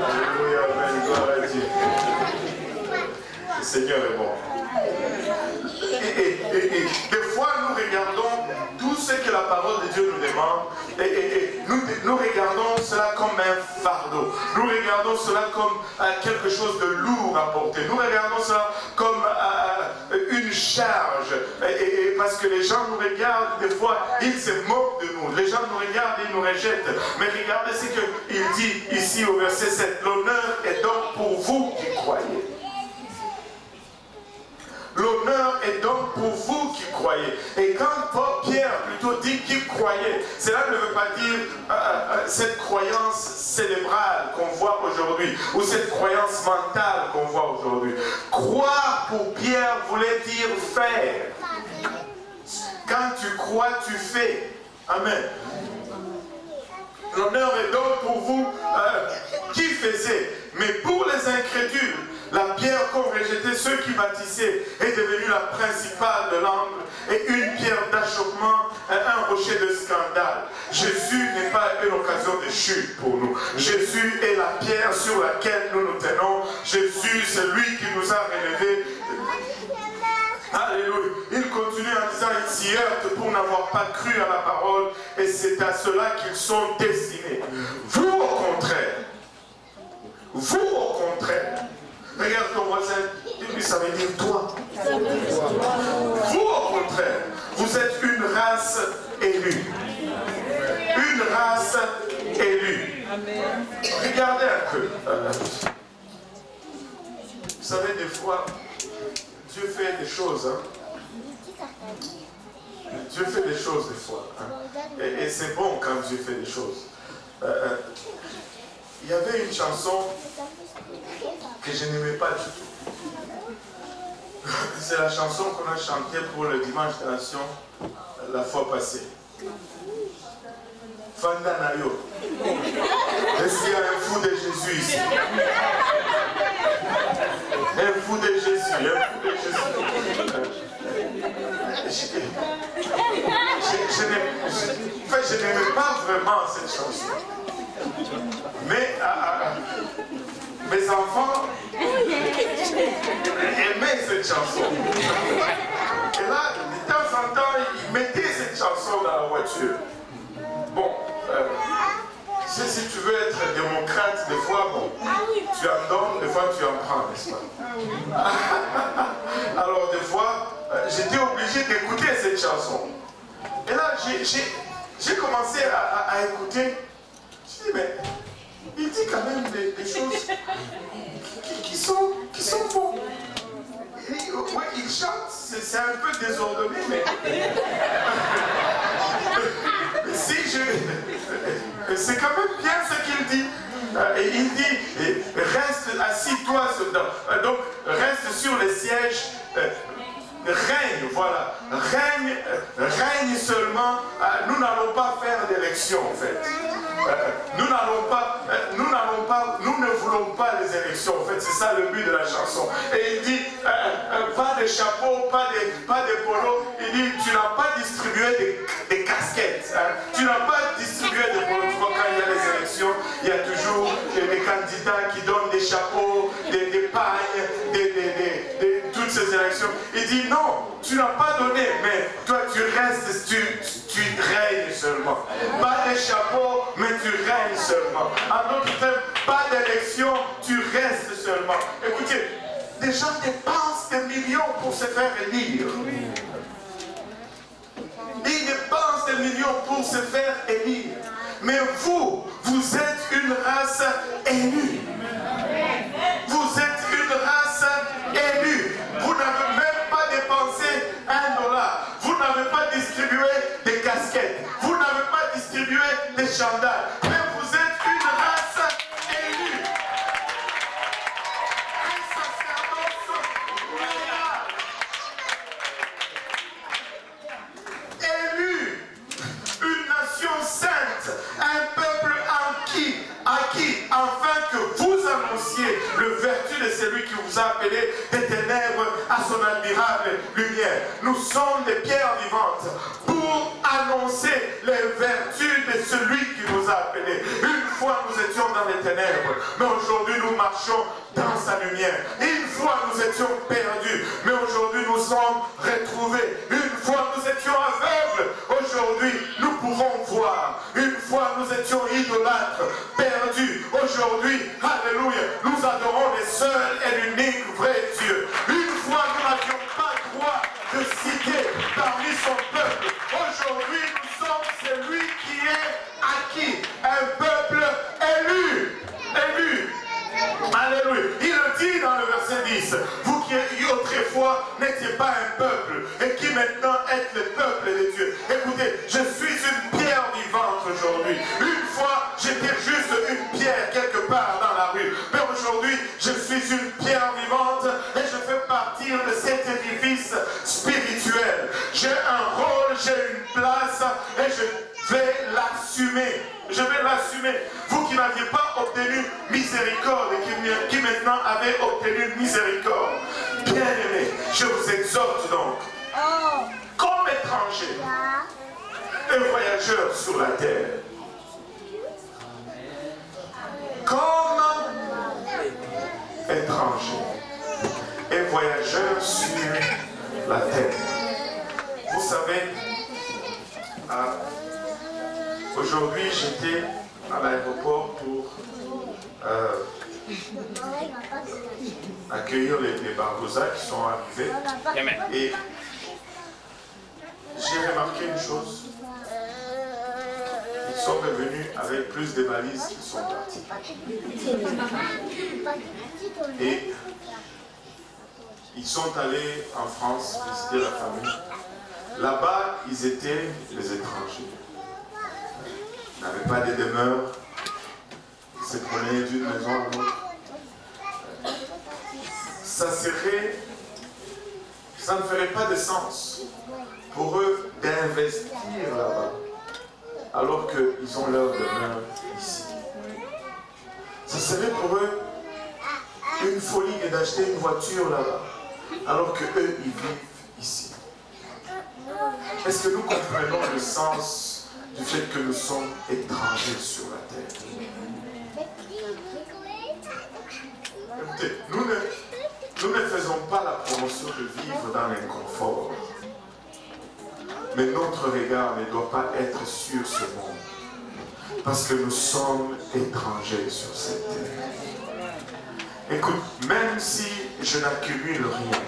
[SPEAKER 1] Alléluia, amen, gloire à Dieu. Le Seigneur est bon. Et des fois, nous regardons tout ce que la parole de Dieu nous demande et nous regardons cela comme un fardeau. Nous regardons cela comme quelque chose de lourd à porter. Nous regardons cela comme une charge. Et parce que les gens nous regardent, des fois, ils se moquent de nous. Les gens nous regardent et ils nous rejettent. Mais regardez ce qu'il dit ici au verset 7. L'honneur est donc pour vous qui croyez. L'honneur est donc pour vous qui croyez. Et quand Pierre plutôt dit qu'il croyait, cela ne veut pas dire cette croyance cérébrale qu'on voit aujourd'hui, ou cette croyance mentale qu'on voit aujourd'hui. Croire pour Pierre voulait dire faire. Quand tu crois, tu fais. Amen. L'honneur est donc pour vous qui faisiez. Mais pour les incrédules, la pierre qu'ont rejeté ceux qui bâtissaient est devenue la principale de l'angle et une pierre d'achoppement, un rocher de scandale. Jésus n'est pas une occasion de chute pour nous. Jésus est la pierre sur laquelle nous nous tenons. Jésus, c'est lui qui nous a relevés. Alléluia. Il continue en disant, ils s'y heurtent pour n'avoir pas cru à la parole et c'est à cela qu'ils sont destinés. Vous au contraire, regarde ton voisin, dis-lui, ça veut dire toi. Vous au contraire, vous êtes une race élue. Une race élue. Regardez un peu. Vous savez, des fois, Dieu fait des choses. Hein. Dieu fait des choses des fois. Hein. Et c'est bon quand Dieu fait des choses. Il y avait une chanson que je n'aimais pas du tout. C'est la chanson qu'on a chantée pour le Dimanche des Nations la fois passée. Fanda Nayo. Est-ce qu'il y a un fou de Jésus ici? Un fou de Jésus, un fou de Jésus. Je n'aimais pas vraiment cette chanson. Mais mes enfants aimaient cette chanson. Et là, de temps en temps, ils mettaient cette chanson dans la voiture. Bon, si tu veux être démocrate, des fois, bon, tu en donnes, des fois tu en prends, n'est-ce pas? Alors, des fois, j'étais obligé d'écouter cette chanson. Et là, j'ai commencé à écouter. Je dis, mais il dit quand même des choses qui sont bonnes. Ouais, il chante, c'est un peu désordonné, mais c'est quand même bien ce qu'il dit. Et il dit, reste assis-toi dedans. Donc, reste sur les sièges. Règne, voilà. Règne seulement. Nous n'allons pas faire d'élection, en fait. Nous ne voulons pas les élections, en fait. C'est ça le but de la chanson. Et il dit, pas de chapeau, pas de polo. Il dit, tu n'as pas distribué des casquettes. Hein. Tu n'as pas distribué des polos. Tu vois, quand il y a les élections, il y a toujours des candidats qui donnent des chapeaux, des pagnes, toutes ces élections. tu n'as pas donné, mais toi tu restes, tu règnes seulement. Pas de chapeau, mais tu règnes seulement. En d'autres termes, pas d'élection, tu restes seulement. Écoutez, des gens dépensent des millions pour se faire élire. Ils dépensent des millions pour se faire élire. Mais vous, vous êtes une race élue. Vous êtes une race élue. Vous n'avez même pas dépensé $1. Vous n'avez pas distribué des casquettes. Vous n'avez pas distribué des chandails. Mais vous êtes une race élue. Un sacerdoce royal. Élu. Une nation sainte. Un peuple acquis, afin que vous annonciez le vertu de celui qui vous a appelé des ténèbres à son admirable lumière. Nous sommes des pierres vivantes pour annoncer les vertus de celui qui nous a appelés. Une fois nous étions dans les ténèbres, mais aujourd'hui nous marchons dans sa lumière. Une fois nous étions perdus, mais aujourd'hui nous sommes retrouvés. Une fois nous étions aveugles, aujourd'hui nous pouvons voir. Une fois nous étions idolâtres, perdus. Aujourd'hui, alléluia, nous adorons le seul et l'unique vrai Dieu. Une fois nous n'avions pas droit de citer parmi son peuple. Aujourd'hui nous sommes celui qui est acquis, un peuple élu. Élu. Alléluia. Il le dit dans le verset 10. Vous qui autrefois n'étiez pas un peuple et qui maintenant êtes le peuple de Dieu. Écoutez, je suis une pierre vivante aujourd'hui. Une fois, j'étais juste une pierre quelque part dans la rue. Mais aujourd'hui, je suis une pierre vivante et je fais partir de cet édifice spirituel. J'ai un rôle, j'ai une place et je vais l'assumer. Je vais l'assumer. Vous qui n'aviez pas obtenu miséricorde et qui maintenant avez obtenu miséricorde. Bien-aimés, je vous exhorte donc, comme étrangers et voyageurs sur la terre, comme étrangers et voyageurs sur la terre. Vous savez, aujourd'hui, j'étais à l'aéroport pour accueillir les Barbosa qui sont arrivés. Et j'ai remarqué une chose. Ils sont revenus avec plus de valises qu'ils sont partis. Et ils sont allés en France visiter la famille. Là-bas, ils étaient les étrangers. Ils n'avaient pas de demeure. Ils se prenaient d'une maison à l'autre. Ça ne ferait pas de sens pour eux d'investir là-bas, alors qu'ils ont leur demeure ici. Ça serait pour eux une folie d'acheter une voiture là-bas, alors qu'eux, ils vivent ici. Est-ce que nous comprenons le sens du fait que nous sommes étrangers sur la terre? Écoutez, nous ne faisons pas la promotion de vivre dans l'inconfort. Mais notre regard ne doit pas être sur ce monde. Parce que nous sommes étrangers sur cette terre. Écoute, même si je n'accumule rien,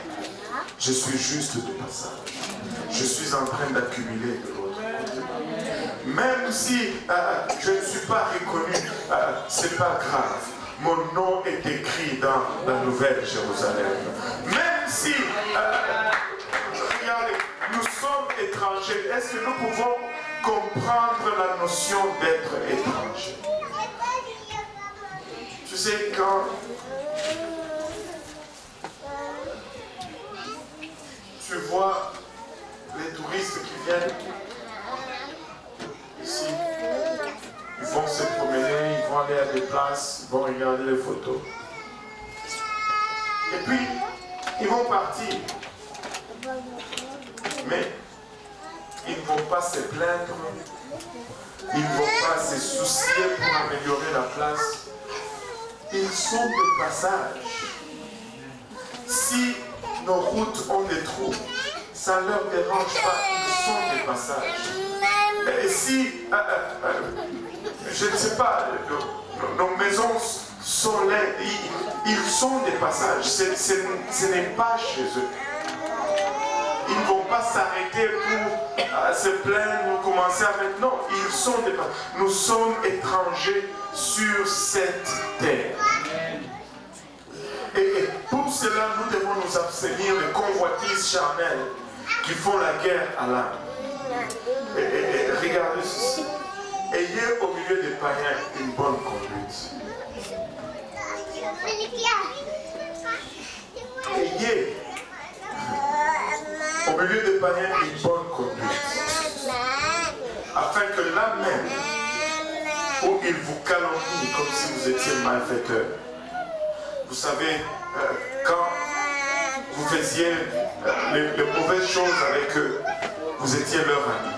[SPEAKER 1] je suis juste de passage. Je suis en train d'accumuler de l'autre côté. Même si je ne suis pas reconnu, c'est pas grave. Mon nom est écrit dans la Nouvelle Jérusalem. Même si, regardez, nous sommes étrangers, est-ce que nous pouvons comprendre la notion d'être étranger? Tu sais, quand tu vois les touristes qui viennent ici, ils vont se promener, ils vont aller à des places, ils vont regarder les photos. Et puis, ils vont partir. Mais ils ne vont pas se plaindre. Ils ne vont pas se soucier pour améliorer la place. Ils sont de passage. Si nos routes ont des trous, ça ne leur dérange pas, ils sont des passages. Et si, je ne sais pas, nos maisons sont laides, ils sont des passages, ce n'est pas chez eux. Ils ne vont pas s'arrêter pour se plaindre ou commencer à mettre. Non, ils sont des passages. Nous sommes étrangers sur cette terre. Et pour cela, nous devons nous abstenir des convoitises charnelles qui font la guerre à l'âme. Et regardez ceci. Ayez au milieu des païens une bonne conduite. Ayez au milieu des païens une bonne conduite. Afin que là même, où ils vous calomnient comme si vous étiez malfaiteur. Vous savez, quand vous faisiez les mauvaises choses avec eux, vous étiez leur ami.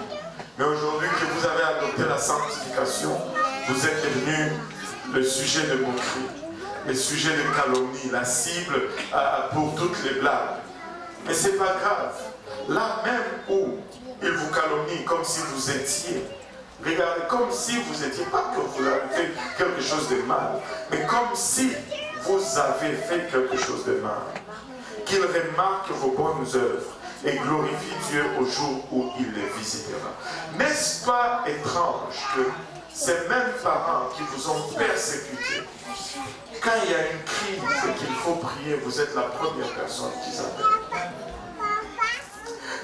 [SPEAKER 1] Mais aujourd'hui que vous avez adopté la sanctification, vous êtes devenu le sujet de moquerie, le sujet de calomnie, la cible pour toutes les blagues. Mais ce n'est pas grave. Là même où ils vous calomnient comme si vous étiez, regardez, comme si vous étiez, pas que vous avez fait quelque chose de mal, mais comme si vous avez fait quelque chose de mal. Qu'il remarque vos bonnes œuvres et glorifie Dieu au jour où il les visitera. N'est-ce pas étrange que ces mêmes parents qui vous ont persécuté, quand il y a une crise et qu'il faut prier, vous êtes la première personne qu'ils appellent?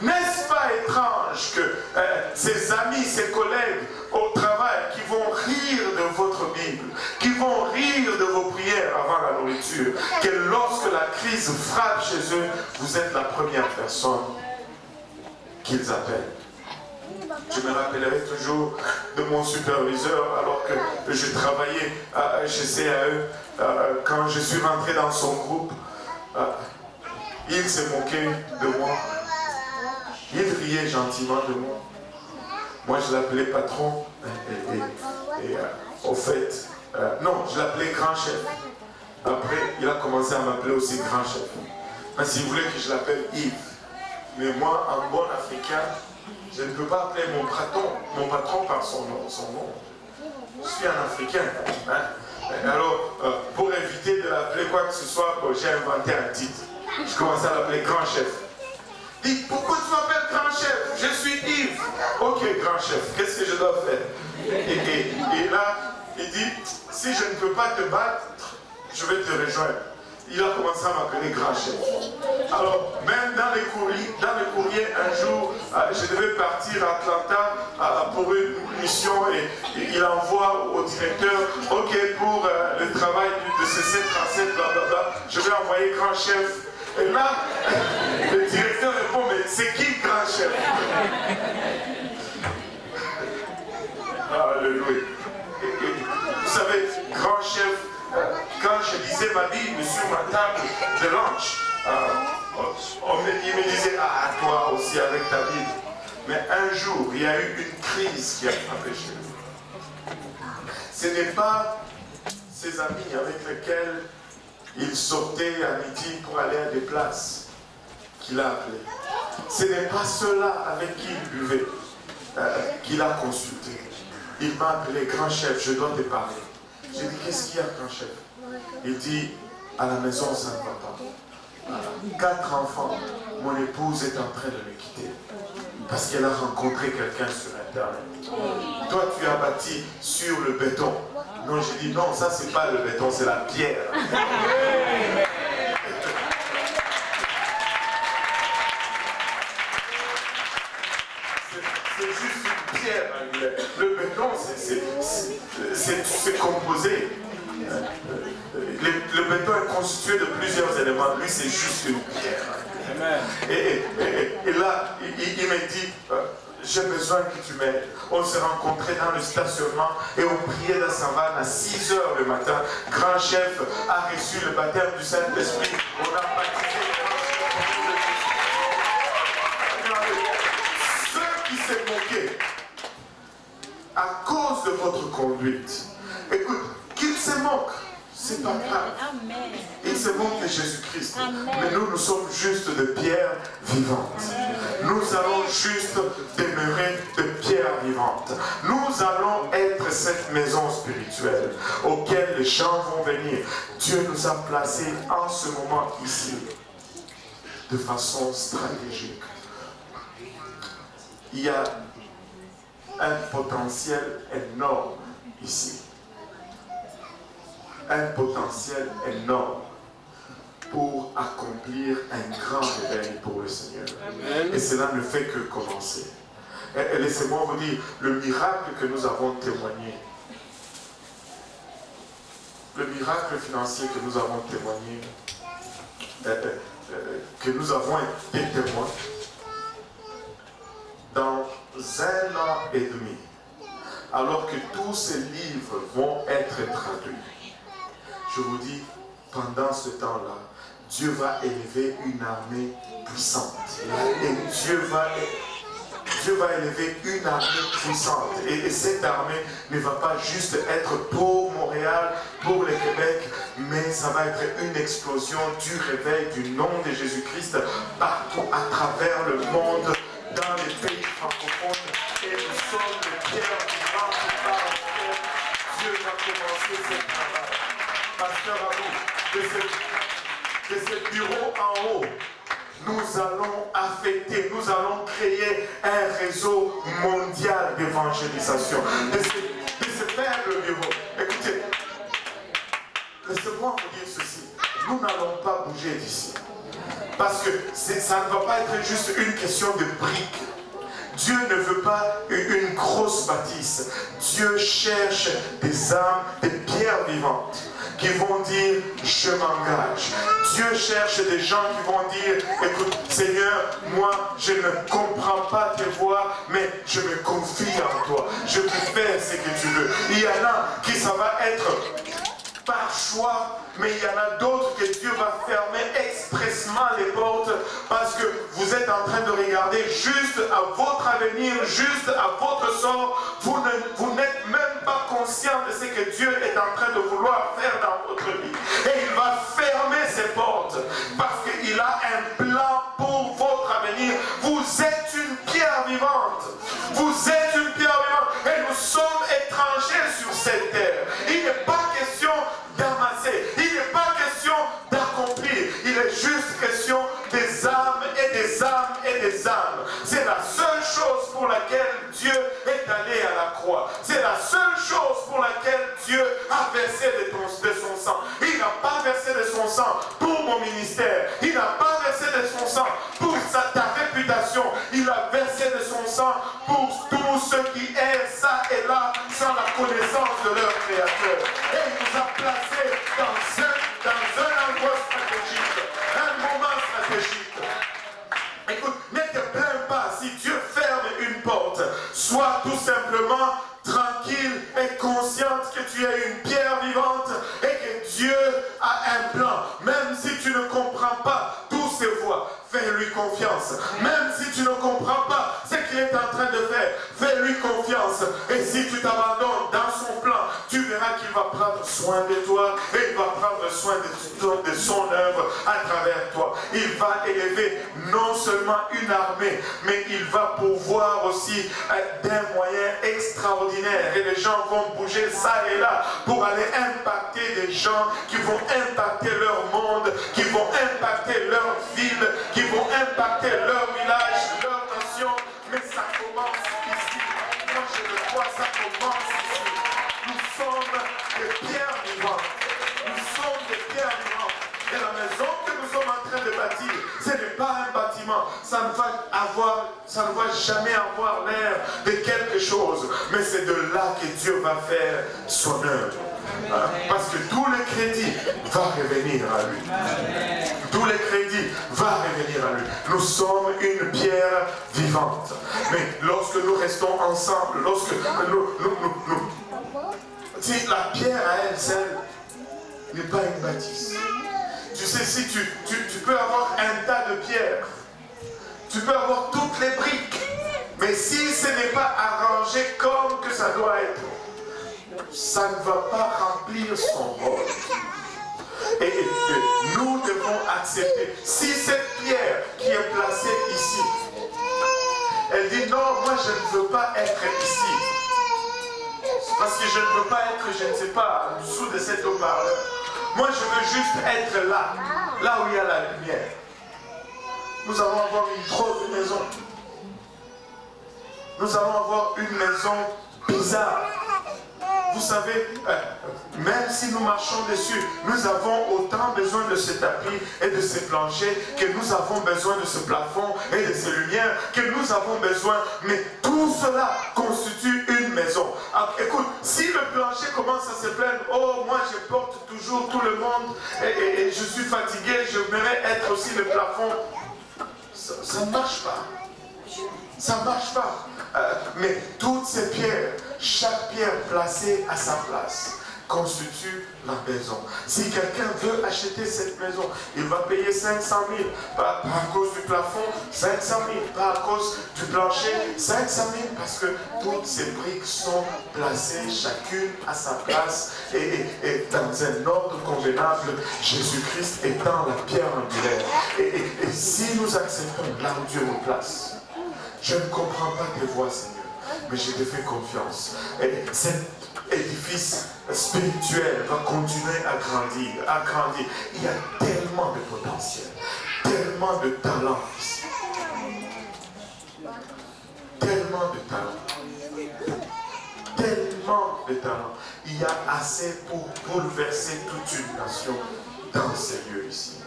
[SPEAKER 1] N'est-ce pas étrange que ces amis, ces collègues au travail qui vont rire de votre Bible, qui vont rire de vos prières avant la nourriture, que lorsque la crise frappe chez eux, vous êtes la première personne qu'ils appellent? Je me rappellerai toujours de mon superviseur alors que je travaillais chez CAE, quand je suis rentré dans son groupe, il s'est moqué de moi. Il riait gentiment de moi. Moi, je l'appelais patron. Au fait, non, je l'appelais grand chef. Après, il a commencé à m'appeler aussi grand chef. Mais s'il voulait que je l'appelle Yves. Mais moi, en bon africain, je ne peux pas appeler mon patron par son nom. Je suis un Africain. Hein? Alors, pour éviter de l'appeler quoi que ce soit, j'ai inventé un titre. Je commençais à l'appeler grand chef. Il dit, pourquoi tu m'appelles grand chef? Je suis Yves. Ok, grand chef, qu'est-ce que je dois faire? Et là, il dit, si je ne peux pas te battre, je vais te rejoindre. Il a commencé à m'appeler grand chef. Alors, même dans les courriers, un jour, je devais partir à Atlanta pour une mission et il envoie au directeur, ok, pour le travail de ce 737, blablabla, je vais envoyer grand chef. Et là, le directeur répond, mais c'est qui le grand chef? Alléluia. Vous savez, grand chef, quand je lisais ma Bible sur ma table de lunch, il me disait, ah, toi aussi avec ta Bible. Mais un jour, il y a eu une crise qui a frappé chez nous. Ce n'est pas ses amis avec lesquels il sortait à midi pour aller à des places qu'il a appelés. Ce n'est pas ceux-là avec qui il buvait qu'il a consulté. Il m'a appelé, grand chef, je dois te parler. J'ai dit, qu'est-ce qu'il y a, grand chef? Il dit, à la maison, ça ne va pas. 4 enfants, mon épouse est en train de me quitter. Parce qu'elle a rencontré quelqu'un sur Internet. Toi, tu as bâti sur le béton. Non, j'ai dit, non, ça, c'est pas le béton, c'est la pierre. C'est juste une pierre. Le béton, c'est composé. Le béton est constitué de plusieurs éléments. Lui, c'est juste une pierre. Et là, il m'a dit, j'ai besoin que tu m'aides. On s'est rencontrés dans le stationnement et on priait dans sa vanne à 6 h le matin. Grand chef a reçu le baptême du Saint-Esprit. On a baptisé ceux qui s'est moqué à cause de votre conduite. Écoute, qu'ils se moquent, c'est pas grave. Ils se moquent de Jésus-Christ. Mais nous sommes juste de pierres vivantes. Nous allons juste demeurer de pierres vivantes. Nous allons être cette maison spirituelle auquel les gens vont venir. Dieu nous a placés en ce moment ici de façon stratégique. Il y a un potentiel énorme ici. Un potentiel énorme pour accomplir un grand réveil pour le Seigneur. Amen. Et cela ne fait que commencer. Et laissez-moi vous dire, le miracle que nous avons témoigné, le miracle financier que nous avons témoigné, que nous avons été témoins, dans 1 an et demi, alors que tous ces livres vont être traduits, je vous dis, pendant ce temps-là, Dieu va élever une armée puissante. Et Dieu va élever une armée puissante. Et cette armée ne va pas juste être pour Montréal, pour le Québec, mais ça va être une explosion du réveil du nom de Jésus-Christ partout à travers le monde, dans les pays francophones. Et nous sommes les pierres vivantes par lesquelles Dieu va commencer ce travail. Pasteur Abou, de ce bureau en haut, nous allons affecter, nous allons créer un réseau mondial d'évangélisation. De ce faible bureau. Écoutez, laissez-moi vous dire ceci. Nous n'allons pas bouger d'ici. Parce que ça ne va pas être juste une question de briques. Dieu ne veut pas une grosse bâtisse. Dieu cherche des âmes, des pierres vivantes qui vont dire « je m'engage ». Dieu cherche des gens qui vont dire « écoute Seigneur, moi je ne comprends pas tes voies, mais je me confie en toi. Je vais faire ce que tu veux ». Il y en a qui ça va être par choix, mais il y en a d'autres que Dieu va fermer expressément les portes parce que vous êtes en train de regarder juste à votre avenir, juste à votre sort. Vous n'êtes même pas conscient de ce que Dieu est en train de vouloir faire dans votre vie. Et il va fermer ces portes parce qu'il a un plan pour votre avenir. Vous êtes une pierre vivante. Vous êtes une pierre vivante. Et nous sommes étrangers sur cette terre. Il n'est pas question d'amasser. Il n'est pas question d'accomplir. Il est juste question des âmes et des âmes et des âmes. C'est la seule chose pour laquelle Dieu est allé à la croix. C'est la seule chose pour laquelle Dieu a versé de son sang. Il n'a pas versé de son sang pour mon ministère. Il n'a pas versé de son sang pour ta réputation. Il a versé de son sang pour tous ceux qui errent ça et là sans la connaissance de leur Créateur. Et il nous a placés dans un endroit stratégique, un moment stratégique. Écoute, ne te plains pas si Dieu ferme une porte. Sois tout simplement tranquille et consciente que tu es une pierre vivante et que Dieu a un plan. Même si tu ne comprends pas tous ses voies, fais-lui confiance. Même si tu ne comprends pas ce qu'il est en train de faire, fais-lui confiance. Et si tu t'abandonnes dans son plan, tu verras qu'il va prendre soin de toi et il va prendre soin de son œuvre à travers toi. Il va élever non seulement une armée, mais il va pouvoir aussi d'un moyen extraordinaire. Et les gens vont bouger ça et là pour aller impacter des gens qui vont impacter leur monde, qui vont impacter leur ville, qui vont impacter leur village, leur nation. Mais ça commence ici. Moi je le crois, ça commence ici. Nous sommes des pierres vivantes. Nous sommes des pierres vivantes. Et la maison que nous sommes en train de bâtir, ce n'est pas un bâtiment. Ça ne va jamais avoir l'air de quelque chose. Mais c'est de là que Dieu va faire son œuvre. Parce que tout le crédit va revenir à lui. Tout le crédit va revenir à lui. Nous sommes une pierre vivante. Mais lorsque nous restons ensemble, lorsque si la pierre à elle seule n'est pas une bâtisse. Tu sais, si tu peux avoir un tas de pierres, tu peux avoir toutes les briques, mais si ce n'est pas arrangé comme que ça doit être, ça ne va pas remplir son rôle. Et nous devons accepter, si cette pierre qui est placée ici Elle dit non, moi je ne veux pas être ici. Parce que je ne veux pas être, je ne sais pas, en dessous de cet haut-parleur. Moi je veux juste être là, là où il y a la lumière. Nous allons avoir une drôle de maison. Nous allons avoir une maison bizarre. Vous savez, même si nous marchons dessus, nous avons autant besoin de ce tapis et de ce plancher, que nous avons besoin de ce plafond et de ces lumières, que nous avons besoin. Mais tout cela constitue une maison. Alors, écoute, si le plancher commence à se plaindre, oh, moi je porte toujours tout le monde et je suis fatigué, je voudrais être aussi le plafond. Ça ne marche pas. Ça ne marche pas. Mais toutes ces pierres, chaque pierre placée à sa place, constitue la maison. Si quelqu'un veut acheter cette maison, il va payer 500 000, pas à cause du plafond, 500 000, pas à cause du plancher, 500 000, parce que toutes ces briques sont placées chacune à sa place et dans un ordre convenable, Jésus-Christ étant la pierre angulaire. Et si nous acceptons là où Dieu nous place, je ne comprends pas tes voies, Seigneur, mais je te fais confiance. Et cet édifice spirituel va continuer à grandir, à grandir. Il y a tellement de potentiel, tellement de talent ici. Tellement de talent. Tellement de talent. Il y a assez pour bouleverser toute une nation dans ces lieux ici.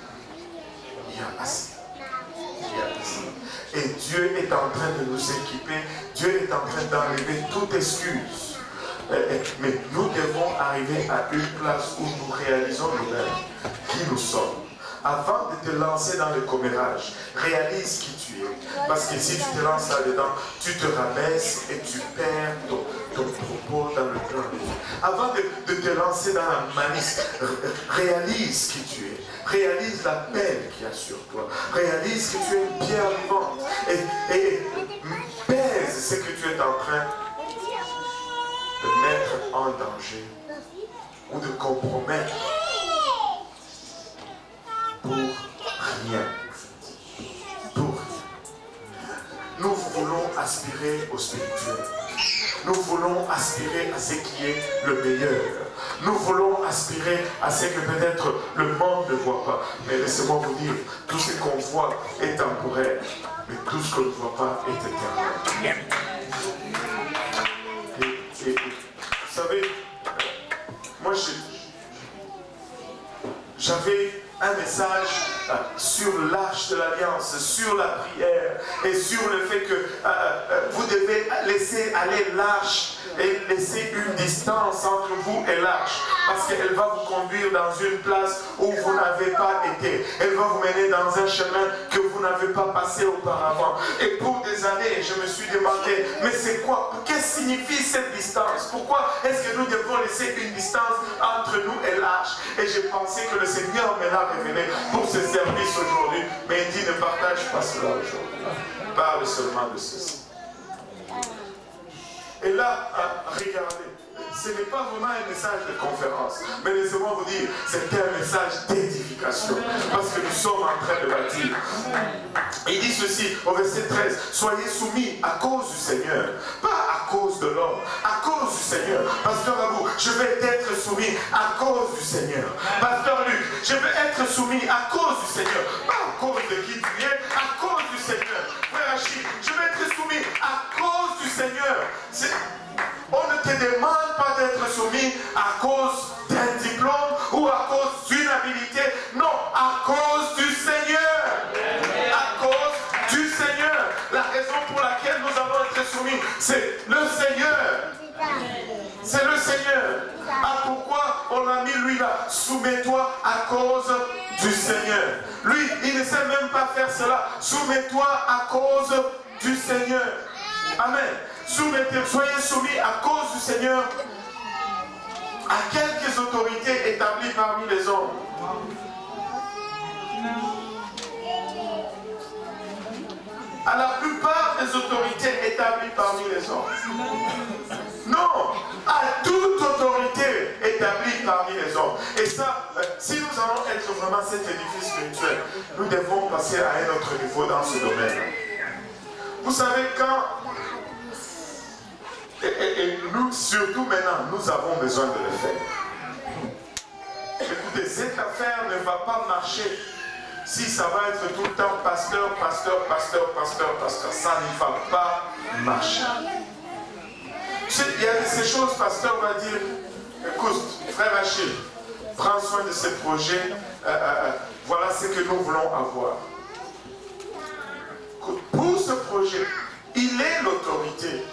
[SPEAKER 1] Il y a assez. Et Dieu est en train de nous équiper, Dieu est en train d'enlever toute excuse. Mais nous devons arriver à une place où nous réalisons nous-mêmes qui nous sommes. Avant de te lancer dans le commérage, réalise qui tu es. Parce que si tu te lances là-dedans, tu te rabaisses et tu perds ton propos dans le plan de Dieu. Avant de te lancer dans la malice, réalise qui tu es. Réalise l'appel qu'il y a sur toi. Réalise que tu es une pierre vivante. Et pèse ce que tu es en train de mettre en danger ou de compromettre pour rien. Pour rien. Nous voulons aspirer au spirituel. Nous voulons aspirer à ce qui est le meilleur. Nous voulons aspirer à ce que peut-être le monde ne voit pas. Mais laissez-moi vous dire, tout ce qu'on voit est temporaire. Mais tout ce qu'on ne voit pas est éternel. Et vous savez, moi j'avais un message sur l'arche de l'alliance, sur la prière et sur le fait que vous devez laisser aller l'arche et laisser une distance entre vous et l'arche, parce qu'elle va vous conduire dans une place où vous n'avez pas été. Elle va vous mener dans un chemin que vous n'avez pas passé auparavant. Et pour des années, je me suis demandé, mais c'est quoi? Qu'est-ce que signifie cette distance? Pourquoi est-ce que nous devons laisser une distance entre nous et l'arche? Et j'ai pensé que le Seigneur me l'a révélé pour ce service aujourd'hui. Mais il dit, ne partage pas cela aujourd'hui. Parle seulement de ceci. Et là, regardez, ce n'est pas vraiment un message de conférence, mais laissez-moi vous dire, c'est un message d'édification, parce que nous sommes en train de bâtir. Il dit ceci au verset 13, soyez soumis à cause du Seigneur, pas à cause de l'homme, à cause du Seigneur. Pasteur Abou, je vais être soumis à cause du Seigneur. Pasteur Luc, je vais être soumis à cause du Seigneur, pas à cause de qui tu es, à cause du Seigneur. Frère Achille, je vais être soumis à cause du Seigneur. On ne te demande pas d'être soumis à cause d'un diplôme ou à cause d'une habilité. Non, à cause du Seigneur. À cause du Seigneur. La raison pour laquelle nous allons être soumis, c'est le Seigneur. C'est le Seigneur. Ah, pourquoi on a mis lui là? Soumets-toi à cause du Seigneur. Lui, il ne sait même pas faire cela. Soumets-toi à cause du Seigneur. Amen. Soyez soumis à cause du Seigneur à quelques autorités établies parmi les hommes. À la plupart des autorités établies parmi les hommes. Non, à toute autorité établie parmi les hommes. Et ça, si nous allons être vraiment cet édifice spirituel, nous devons passer à un autre niveau dans ce domaine. Vous savez, quand... Et nous, surtout maintenant, nous avons besoin de le faire. Écoutez, cette affaire ne va pas marcher si ça va être tout le temps pasteur, pasteur, pasteur, pasteur, pasteur. Ça ne va pas marcher. Il y a ces choses, pasteur va dire, écoute, frère Achille, prends soin de ce projet, voilà ce que nous voulons avoir. Pour ce projet, il est l'autorité.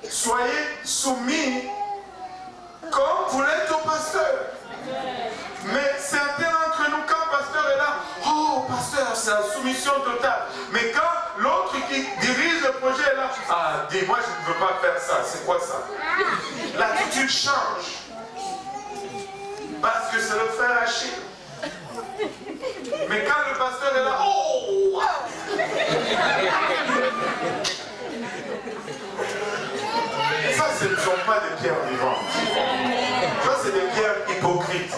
[SPEAKER 1] Soyez soumis comme vous l'êtes au pasteur. Mais certains d'entre nous, quand le pasteur est là, oh pasteur, c'est la soumission totale. Mais quand l'autre qui dirige le projet est là, ah, dis-moi, je ne veux pas faire ça. C'est quoi ça? L'attitude change. Parce que c'est le frère Achille. Mais quand le pasteur est là, oh! Ça, ce ne sont pas des pierres vivantes. Ça, c'est des pierres hypocrites.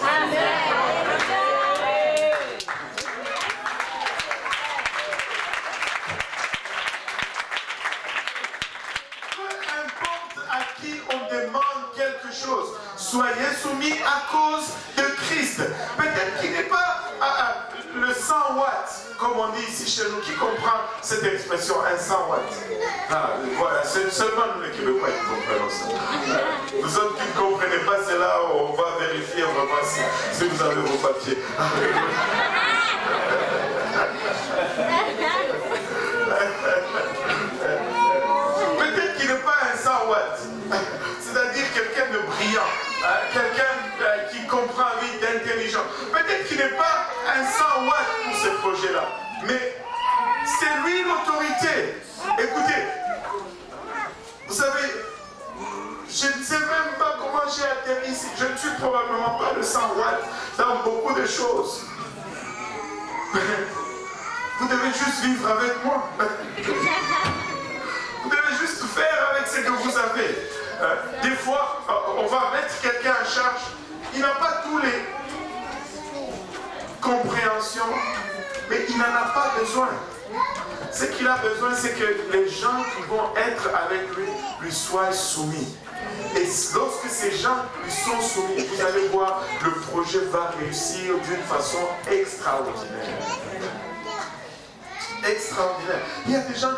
[SPEAKER 1] Peu importe à qui on demande quelque chose, soyez soumis à cause de Christ. Peut-être qu'il n'est pas le 100 watts, comme on dit ici chez nous. Qui comprend cette expression, un 100 watts? Ah, voilà, c'est seulement nous les Québécois qui comprenons ça. Vous autres qui ne comprenez pas, c'est là où on va vérifier, on va voir si vous avez vos papiers. Peut-être qu'il n'est pas un 100 watts, c'est-à-dire quelqu'un de brillant, quelqu'un qui comprend vite, d'intelligent. Peut-être qu'il n'est pas un 100 watts pour ce projet-là, mais c'est lui l'autorité. Écoutez, vous savez, je ne sais même pas comment j'ai atterri ici. Je ne suis probablement pas le 100 watts dans beaucoup de choses. Vous devez juste vivre avec moi. Vous devez juste faire avec ce que vous avez. Des fois, on va mettre quelqu'un en charge. Il n'a pas tous les compréhensions, mais il n'en a pas besoin. Ce qu'il a besoin, c'est que les gens qui vont être avec lui soient soumis. Et lorsque ces gens lui sont soumis, vous allez voir, le projet va réussir d'une façon extraordinaire. Extraordinaire. Il y a des gens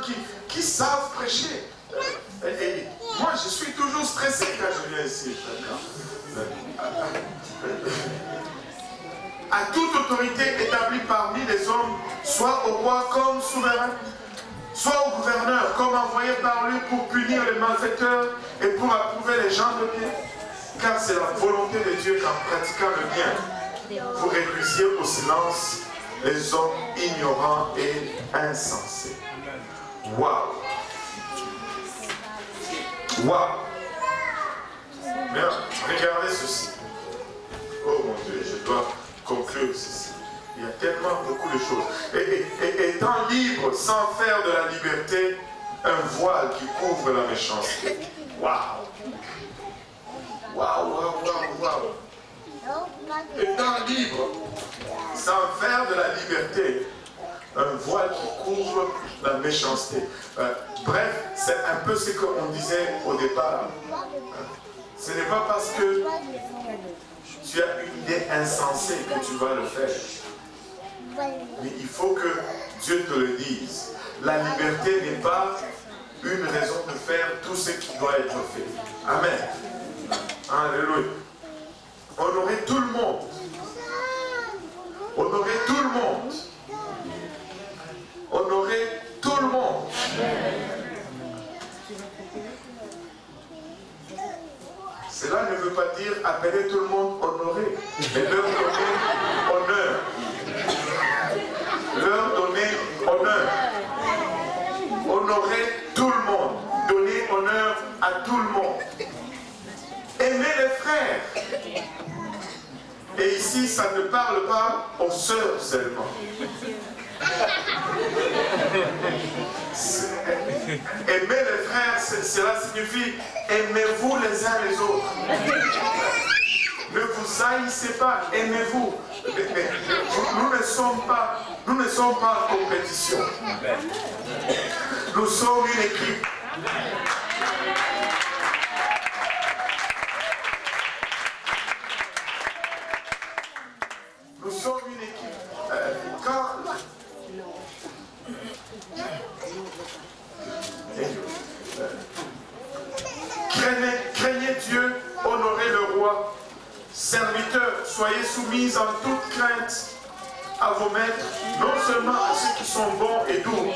[SPEAKER 1] qui savent prêcher. Et moi, je suis toujours stressé quand je viens ici. À toute autorité établie parmi les hommes, soit au roi comme souverain, soit au gouverneur comme envoyé par lui pour punir les malfaiteurs et pour approuver les gens de bien. Car c'est la volonté de Dieu qu'en pratiquant le bien, vous réduisiez au silence les hommes ignorants et insensés. Waouh! Waouh! Mais regardez ceci. Oh mon Dieu, je dois conclure ceci. Il y a tellement beaucoup de choses. Et étant libre, sans faire de la liberté un voile qui couvre la méchanceté. Waouh! Waouh, waouh, waouh, waouh! Étant libre, sans faire de la liberté un voile qui couvre la méchanceté. Bref, c'est un peu ce qu'on disait au départ. Ce n'est pas parce que tu as une idée insensée que tu vas le faire. Mais il faut que Dieu te le dise. La liberté n'est pas une raison de faire tout ce qui doit être fait. Amen. Alléluia. Honorer tout le monde. Honorer tout le monde. Honorer tout le monde. Cela ne veut pas dire appeler tout le monde honoré, mais leur donner honneur. Leur donner honneur. Honorer tout le monde. Donner honneur à tout le monde. Aimer les frères. Et ici, ça ne parle pas aux sœurs seulement. Aimer les frères, cela signifie aimez-vous les uns les autres. Ne vous haïssez pas, aimez-vous. Nous ne sommes pas Nous ne sommes pas en compétition. Nous sommes une équipe. Nous sommes une équipe. Craignez Dieu, honorez le roi. Serviteurs, soyez soumis en toute crainte à vos maîtres, non seulement à ceux qui sont bons et doux,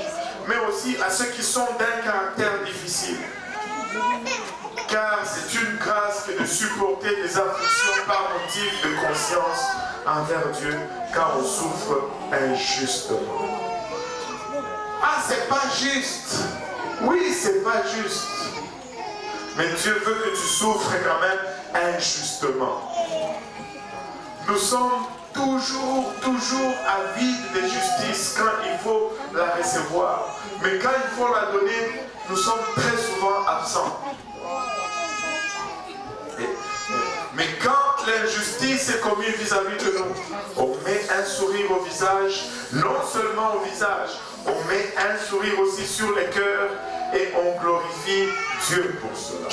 [SPEAKER 1] mais aussi à ceux qui sont d'un caractère difficile. Car c'est une grâce que de supporter des afflictions par motif de conscience envers Dieu, quand on souffre injustement. Ah, c'est pas juste. Oui, c'est pas juste. Mais Dieu veut que tu souffres quand même injustement. Nous sommes toujours avides de justice quand il faut la recevoir. Mais quand il faut la donner, nous sommes très souvent absents. Mais quand l'injustice est commise vis-à-vis de nous, on met un sourire au visage, non seulement au visage, on met un sourire aussi sur les cœurs et on glorifie Dieu pour cela.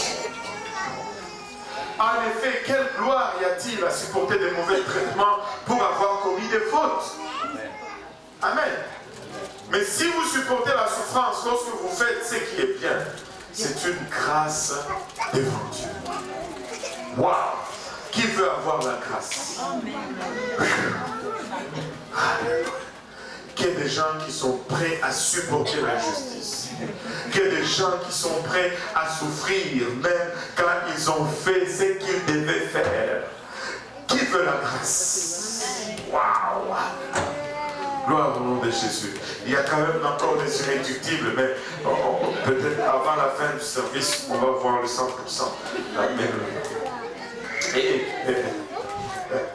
[SPEAKER 1] En effet, quelle gloire y a-t-il à supporter des mauvais traitements pour avoir commis des fautes? Amen. Mais si vous supportez la souffrance lorsque vous faites ce qui est bien, c'est une grâce devant Dieu. Waouh! Qui veut avoir la grâce? Qu'il y ait des gens qui sont prêts à supporter l'injustice. Qu'il y ait des gens qui sont prêts à souffrir même quand ils ont fait ce qu'ils devaient faire. Qui veut la grâce? Waouh! Gloire au nom de Jésus. Il y a quand même encore des irréductibles, mais peut-être avant la fin du service, on va voir le 100%.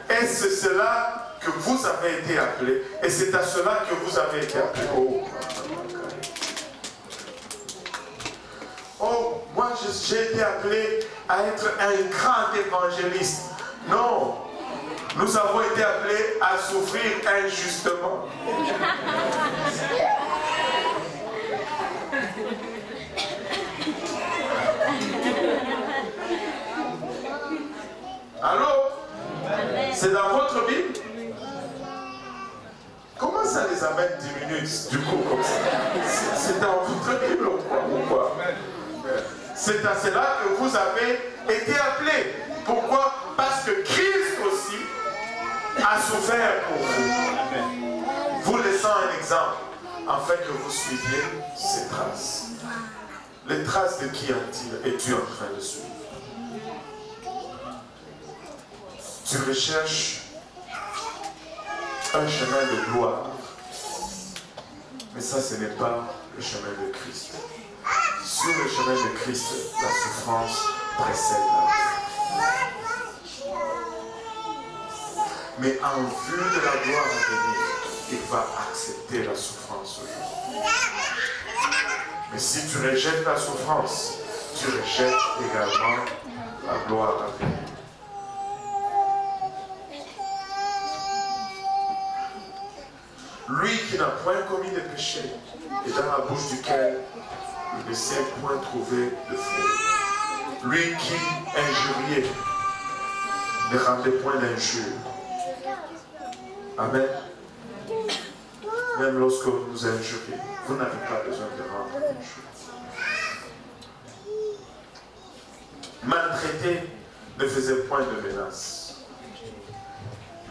[SPEAKER 1] Est-ce cela que vous avez été appelé? Et c'est à cela que vous avez été appelé. Oh, moi j'ai été appelé à être un grand évangéliste. Non, nous avons été appelés à souffrir injustement. Allô? C'est dans votre Bible? Comment ça les amène 10 minutes du coup comme ça? C'est dans votre Bible ou quoi? C'est à cela que vous avez été appelés. Pourquoi? Parce que Christ aussi a souffert pour vous. Vous laissant un exemple, afin que vous suiviez ses traces. Les traces de qui es-tu en train de suivre? Tu recherches un chemin de gloire. Mais ça, ce n'est pas le chemin de Christ. Sur le chemin de Christ, la souffrance précède la vie. Mais en vue de la gloire à venir, il va accepter la souffrance aujourd'hui. Mais si tu rejettes la souffrance, tu rejettes également la gloire à venir. Lui qui n'a point commis de péché, et dans la bouche duquel il ne s'est point trouvé de faux. Lui qui injuriait, ne rendait point d'injure. Amen. Même lorsque vous nous injuriez, vous n'avez pas besoin de rendre d'injure. Maltraité ne faisait point de menaces,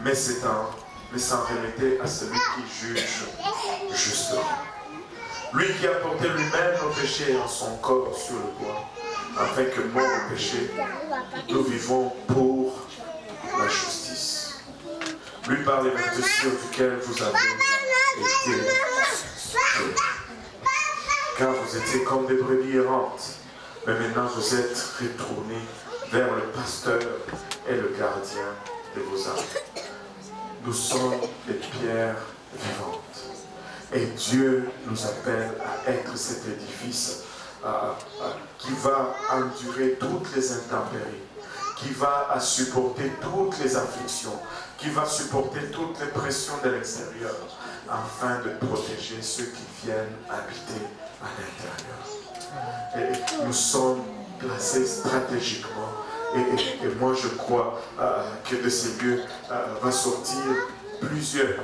[SPEAKER 1] mais s'en remettait à celui qui juge justement. Lui qui a porté lui-même nos péchés en son corps sur le bois, afin que mort au péché, nous vivons pour la justice. Lui par les blessures duquel vous avez été sauvés. Car vous étiez comme des brebis errantes, mais maintenant vous êtes retournés vers le pasteur et le gardien de vos âmes. Nous sommes des pierres vivantes. Et Dieu nous appelle à être cet édifice qui va endurer toutes les intempéries, qui va supporter toutes les afflictions, qui va supporter toutes les pressions de l'extérieur, afin de protéger ceux qui viennent habiter à l'intérieur. Et nous sommes placés stratégiquement. Et moi je crois que de ces lieux va sortir plusieurs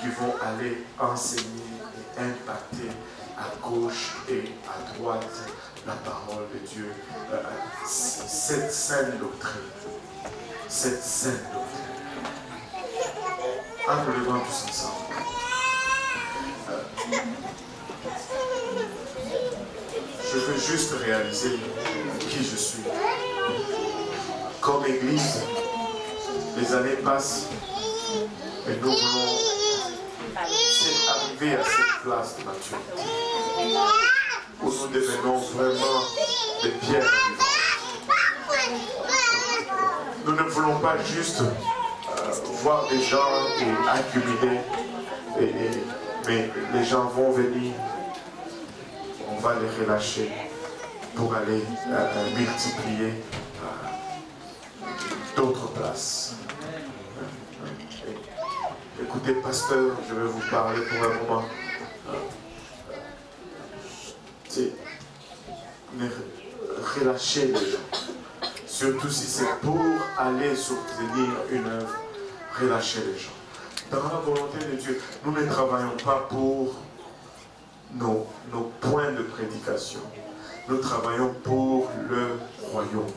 [SPEAKER 1] qui vont aller enseigner et impacter à gauche et à droite la parole de Dieu. Cette sainte doctrine. Cette sainte doctrine. Appelez-moi tous ensemble. Je veux juste réaliser qui je suis. Comme Église, les années passent et nous voulons arriver à cette place de maturité où nous devenons vraiment des pierres vivantes. Nous ne voulons pas juste voir des gens et accumuler, mais les gens vont venir, on va les relâcher pour aller multiplier d'autres places. Écoutez, pasteur, je vais vous parler pour un moment. Mais relâchez les gens. Surtout si c'est pour aller soutenir une œuvre, relâchez les gens. Dans la volonté de Dieu, nous ne travaillons pas pour nos points de prédication. Nous travaillons pour le royaume.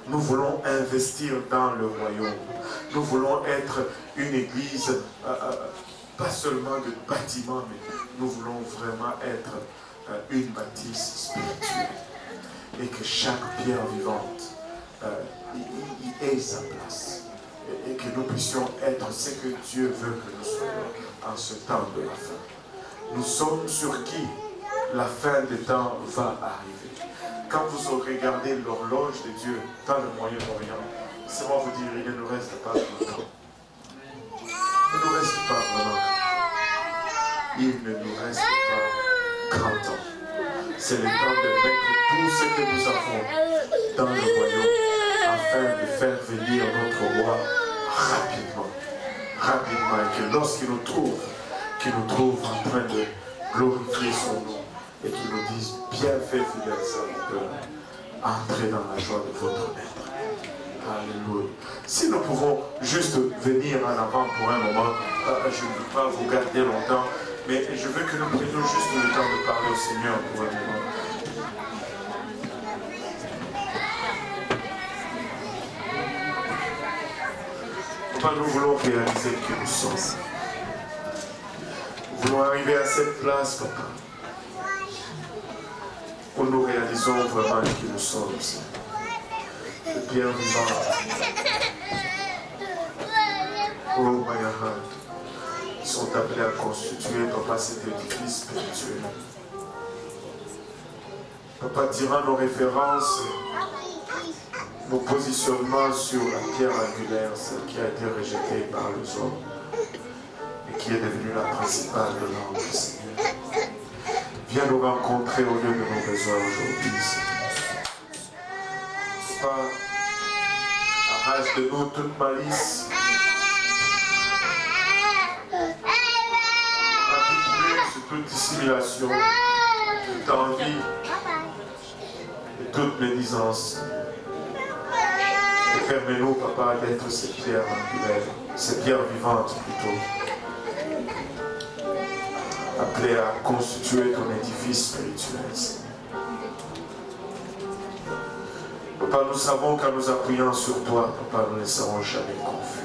[SPEAKER 1] Nous voulons investir dans le royaume. Nous voulons être une église, pas seulement de bâtiment, mais nous voulons vraiment être une bâtisse spirituelle. Et que chaque pierre vivante y ait sa place. Et que nous puissions être ce que Dieu veut que nous soyons en ce temps de la fin. Nous sommes sur qui la fin des temps va arriver. Quand vous regardez l'horloge de Dieu dans le Moyen-Orient, c'est moi vous dire, il ne nous reste pas longtemps. Il ne nous reste pas vraiment. Il ne nous reste pas 30 ans. C'est le temps de mettre tout ce que nous avons dans le royaume afin de faire venir notre roi rapidement. Rapidement. Et que lorsqu'il nous trouve en train de glorifier son nom et qu'il nous dise, bien fait, fidèle serviteur, entrez dans la joie de votre maître. Alléluia. Si nous pouvons juste venir en avant pour un moment, je ne veux pas vous garder longtemps, mais je veux que nous prenions juste le temps de parler au Seigneur pour un moment. Papa, nous voulons réaliser qui nous sommes. Nous voulons arriver à cette place, Papa, où nous réalisons vraiment qui nous sommes. Le pierre vivant. Oh, Mayahan, ils sont appelés à constituer, Papa, cet édifice spirituel. Papa, tirant nos références, nos positionnements sur la pierre angulaire, celle qui a été rejetée par les hommes et qui est devenue la principale de l'homme, Seigneur. Viens nous rencontrer au lieu de nos besoins aujourd'hui, Seigneur. Papa, arrache de nous toute malice, toute dissimulation, toute envie et toute médisance. Et permets-nous, Papa, d'être ces pierres angulaires, ces pierres vivantes plutôt, appelées à constituer ton édifice spirituel. Papa, nous savons qu'en nous appuyant sur toi, Papa, nous ne serons jamais confus.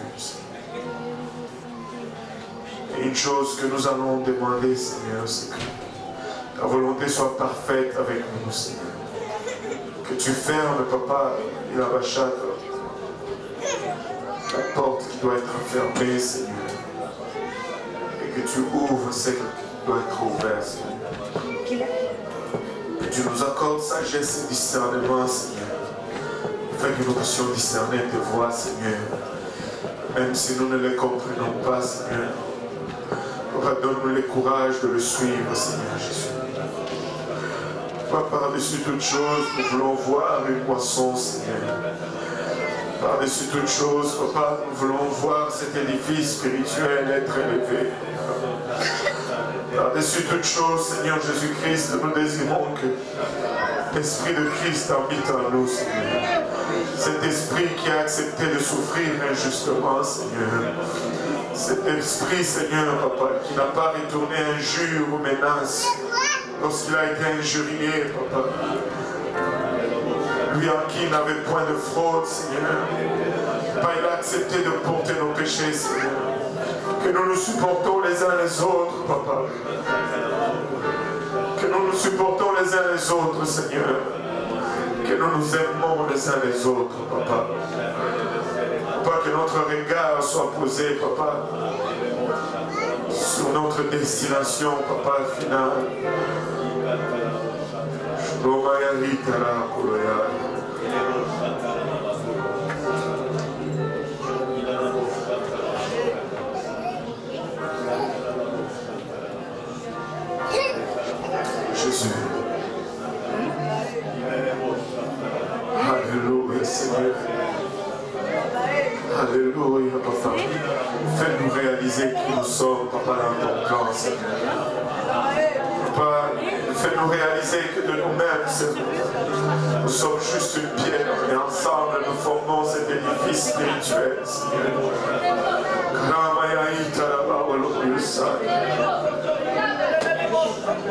[SPEAKER 1] Et une chose que nous allons demander, Seigneur, c'est que ta volonté soit parfaite avec nous, Seigneur. Que tu fermes, Papa, la bachate, la porte qui doit être fermée, Seigneur. Et que tu ouvres celle qui doit être ouverte, Seigneur. Que tu nous accordes sagesse et discernement, Seigneur. Afin que nous puissions discerner tes voies, Seigneur. Même si nous ne les comprenons pas, Seigneur. Donne-nous le courage de le suivre, Seigneur Jésus. Par-dessus toute chose, nous voulons voir une moisson, Seigneur. Par-dessus toute chose, Papa, nous voulons voir cet édifice spirituel être élevé. Par-dessus toute chose, Seigneur Jésus-Christ, nous désirons que l'Esprit de Christ habite en nous, Seigneur. Cet esprit qui a accepté de souffrir injustement, Seigneur. Cet esprit, Seigneur, Papa, qui n'a pas retourné injure ou menace lorsqu'il a été injurié, Papa. Lui en qui il n'avait point de fraude, Seigneur. Papa, il a accepté de porter nos péchés, Seigneur. Que nous nous supportons les uns les autres, Papa. Que nous nous supportons les uns les autres, Seigneur. Que nous nous aimons les uns les autres, Papa. Papa, que notre regard soit posé, Papa, sur notre destination, Papa, finale. Jésus. Alléluia, Seigneur. Alléluia, Papa. Fais-nous réaliser qui nous sommes, Papa, dans ton plan, Seigneur. Papa, fais-nous réaliser que de nous-mêmes, Seigneur, nous sommes juste une pierre et ensemble nous formons cet édifice spirituel, Seigneur.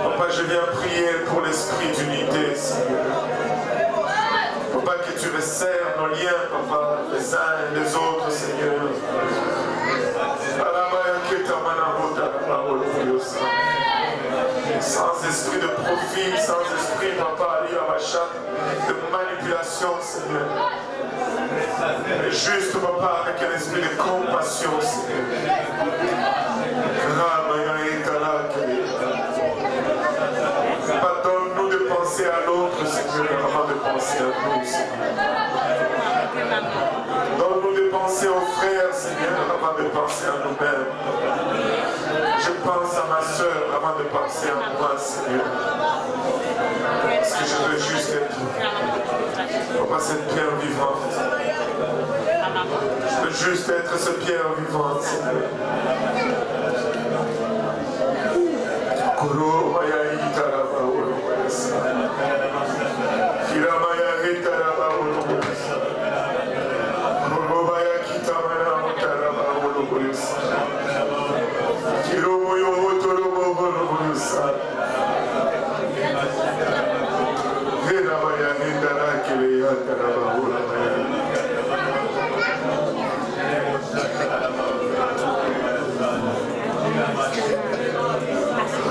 [SPEAKER 1] Papa, je viens prier pour l'esprit d'unité, Seigneur. Papa, que tu resserres nos liens, Papa, les uns et les autres, Seigneur. Sans esprit de profit, sans esprit, Papa, de manipulation, Seigneur. Mais juste, Papa, avec un esprit de compassion, Seigneur. Pardonne-nous de penser à l'autre, Seigneur, avant de penser à nous, Seigneur. Donne-nous de penser aux frères, Seigneur, avant de penser à nous-mêmes. Je pense à ma soeur avant de penser à moi, Seigneur. Parce que je veux juste être, Papa, cette pierre vivante. Je veux juste être cette pierre vivante, Seigneur.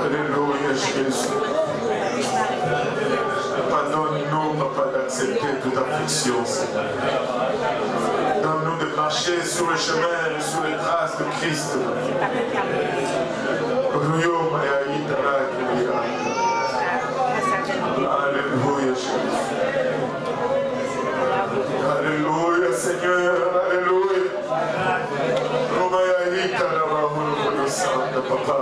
[SPEAKER 1] Alléluia, Jésus. Pardonne-nous, Papa, d'accepter toute affliction, Seigneur. Donne-nous de marcher sur le chemin, sur les traces de Christ. Alléluia, Jésus. Alléluia, Seigneur. Alléluia. Papa.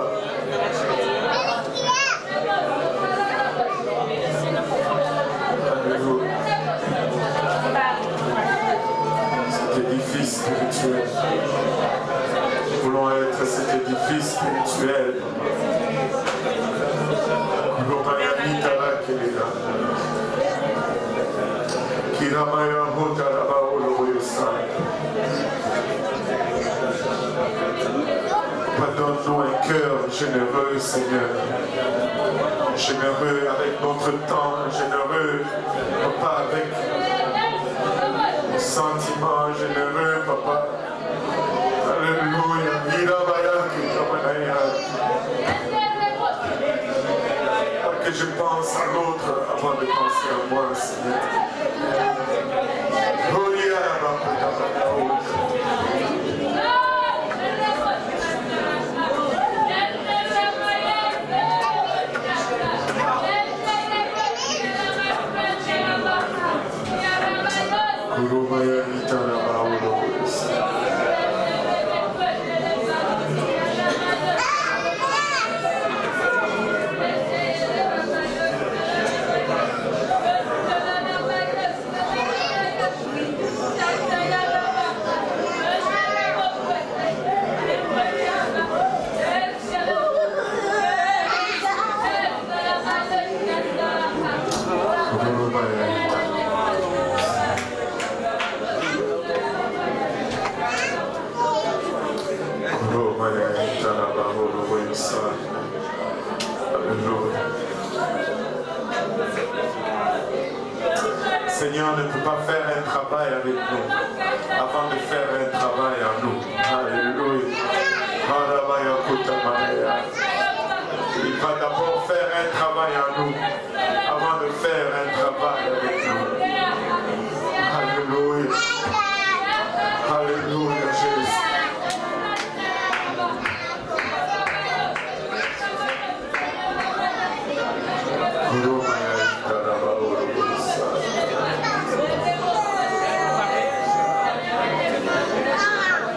[SPEAKER 1] Alléluia. Cet édifice spirituel. Nous voulons être cet édifice spirituel. Donne-nous un cœur généreux, Seigneur. Généreux avec notre temps, généreux, Papa, avec nos sentiments, généreux, Papa. Alléluia. Que je pense à l'autre avant de penser à moi, Seigneur. Seigneur ne peut pas faire un travail avec nous avant de faire un travail en nous. Alléluia. Il va d'abord faire un travail en nous avant de faire un travail avec nous. Alléluia. Alléluia, Jésus.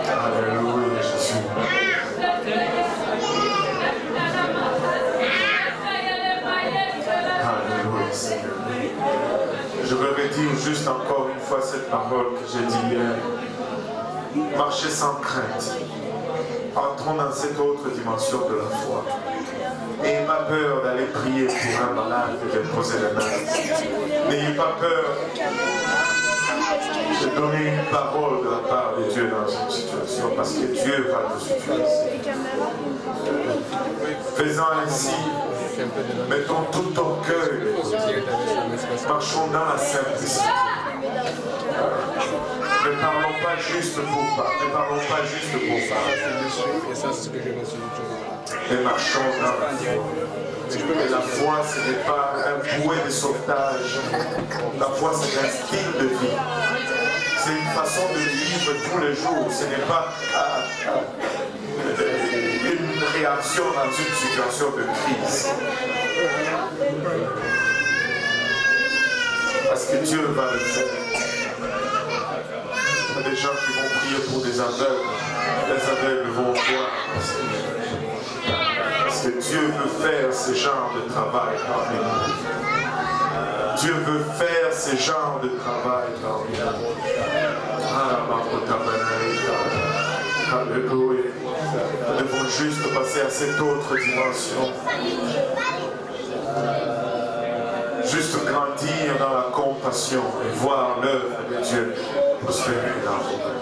[SPEAKER 1] Alléluia, Jésus. Alléluia, Seigneur. Je veux redire juste encore une fois cette parole que j'ai dit hier. Marchez sans crainte. Entrons dans cette autre dimension de la foi. N'ayez pas peur d'aller prier pour un malade et de poser les mains. N'ayez pas peur de donner une parole de la part de Dieu dans une situation, parce que Dieu va nous utiliser. Faisant ainsi, mettons tout orgueil de côté. Marchons dans la simplicité. Ne parlons pas juste pour parler. Ne parlons pas juste pour parler. Mais marchons dans la foi. Et la foi, ce n'est pas un bouée de sauvetage. La foi, c'est un style de vie. C'est une façon de vivre tous les jours. Ce n'est pas une réaction dans une situation de crise. Parce que Dieu va le faire. Il y a des gens qui vont prier pour des aveugles. Les aveugles vont voir. Parce que Dieu veut faire ce genre de travail parmi nous. Dieu veut faire ce genre de travail parmi nous. Alléluia. Nous devons juste passer à cette autre dimension. Juste grandir dans la compassion et voir l'œuvre de Dieu prospérer dans vos mains.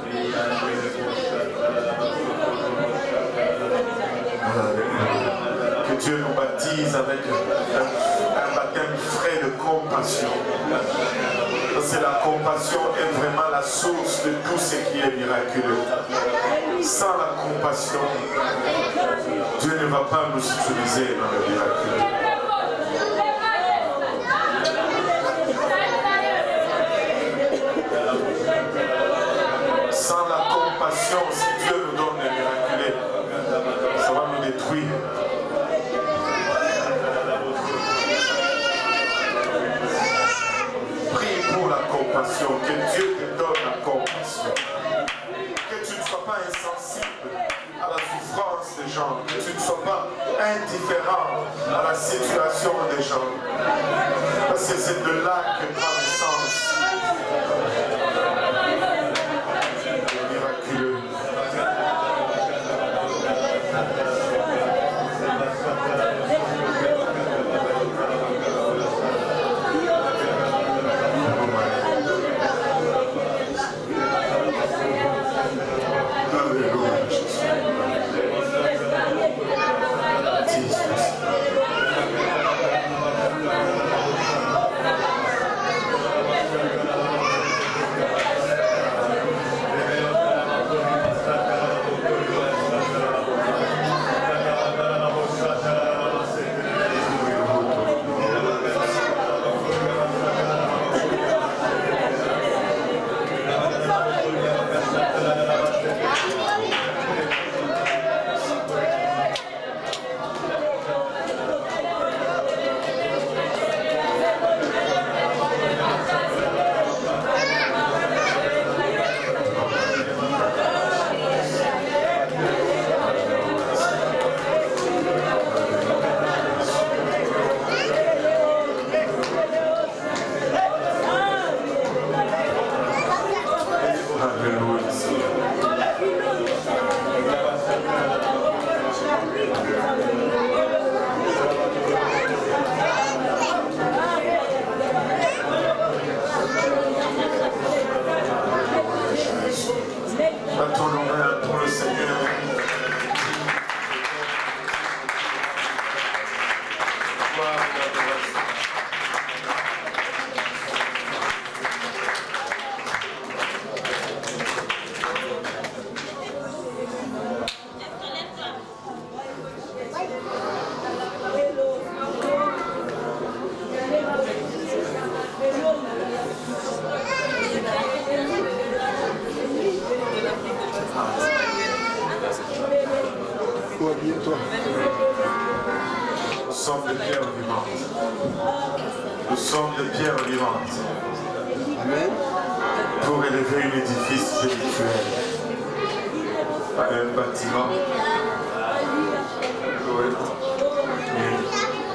[SPEAKER 1] Que Dieu nous baptise avec un baptême frais de compassion. Parce que la compassion est vraiment la source de tout ce qui est miraculeux. Sans la compassion, Dieu ne va pas nous utiliser dans le miraculeux. Sans la compassion, si Dieu nous donne le miraculé, ça va nous détruire. Prie pour la compassion, que Dieu te donne la compassion. Que tu ne sois pas insensible à la souffrance des gens, que tu ne sois pas indifférent à la situation des gens. Parce que c'est de là que prend naissance le miraculeux. Nous sommes des pierres vivantes. Nous sommes des pierres vivantes.
[SPEAKER 3] Amen.
[SPEAKER 1] Pour élever un édifice spirituel. Pas un bâtiment.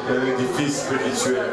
[SPEAKER 1] Un édifice spirituel.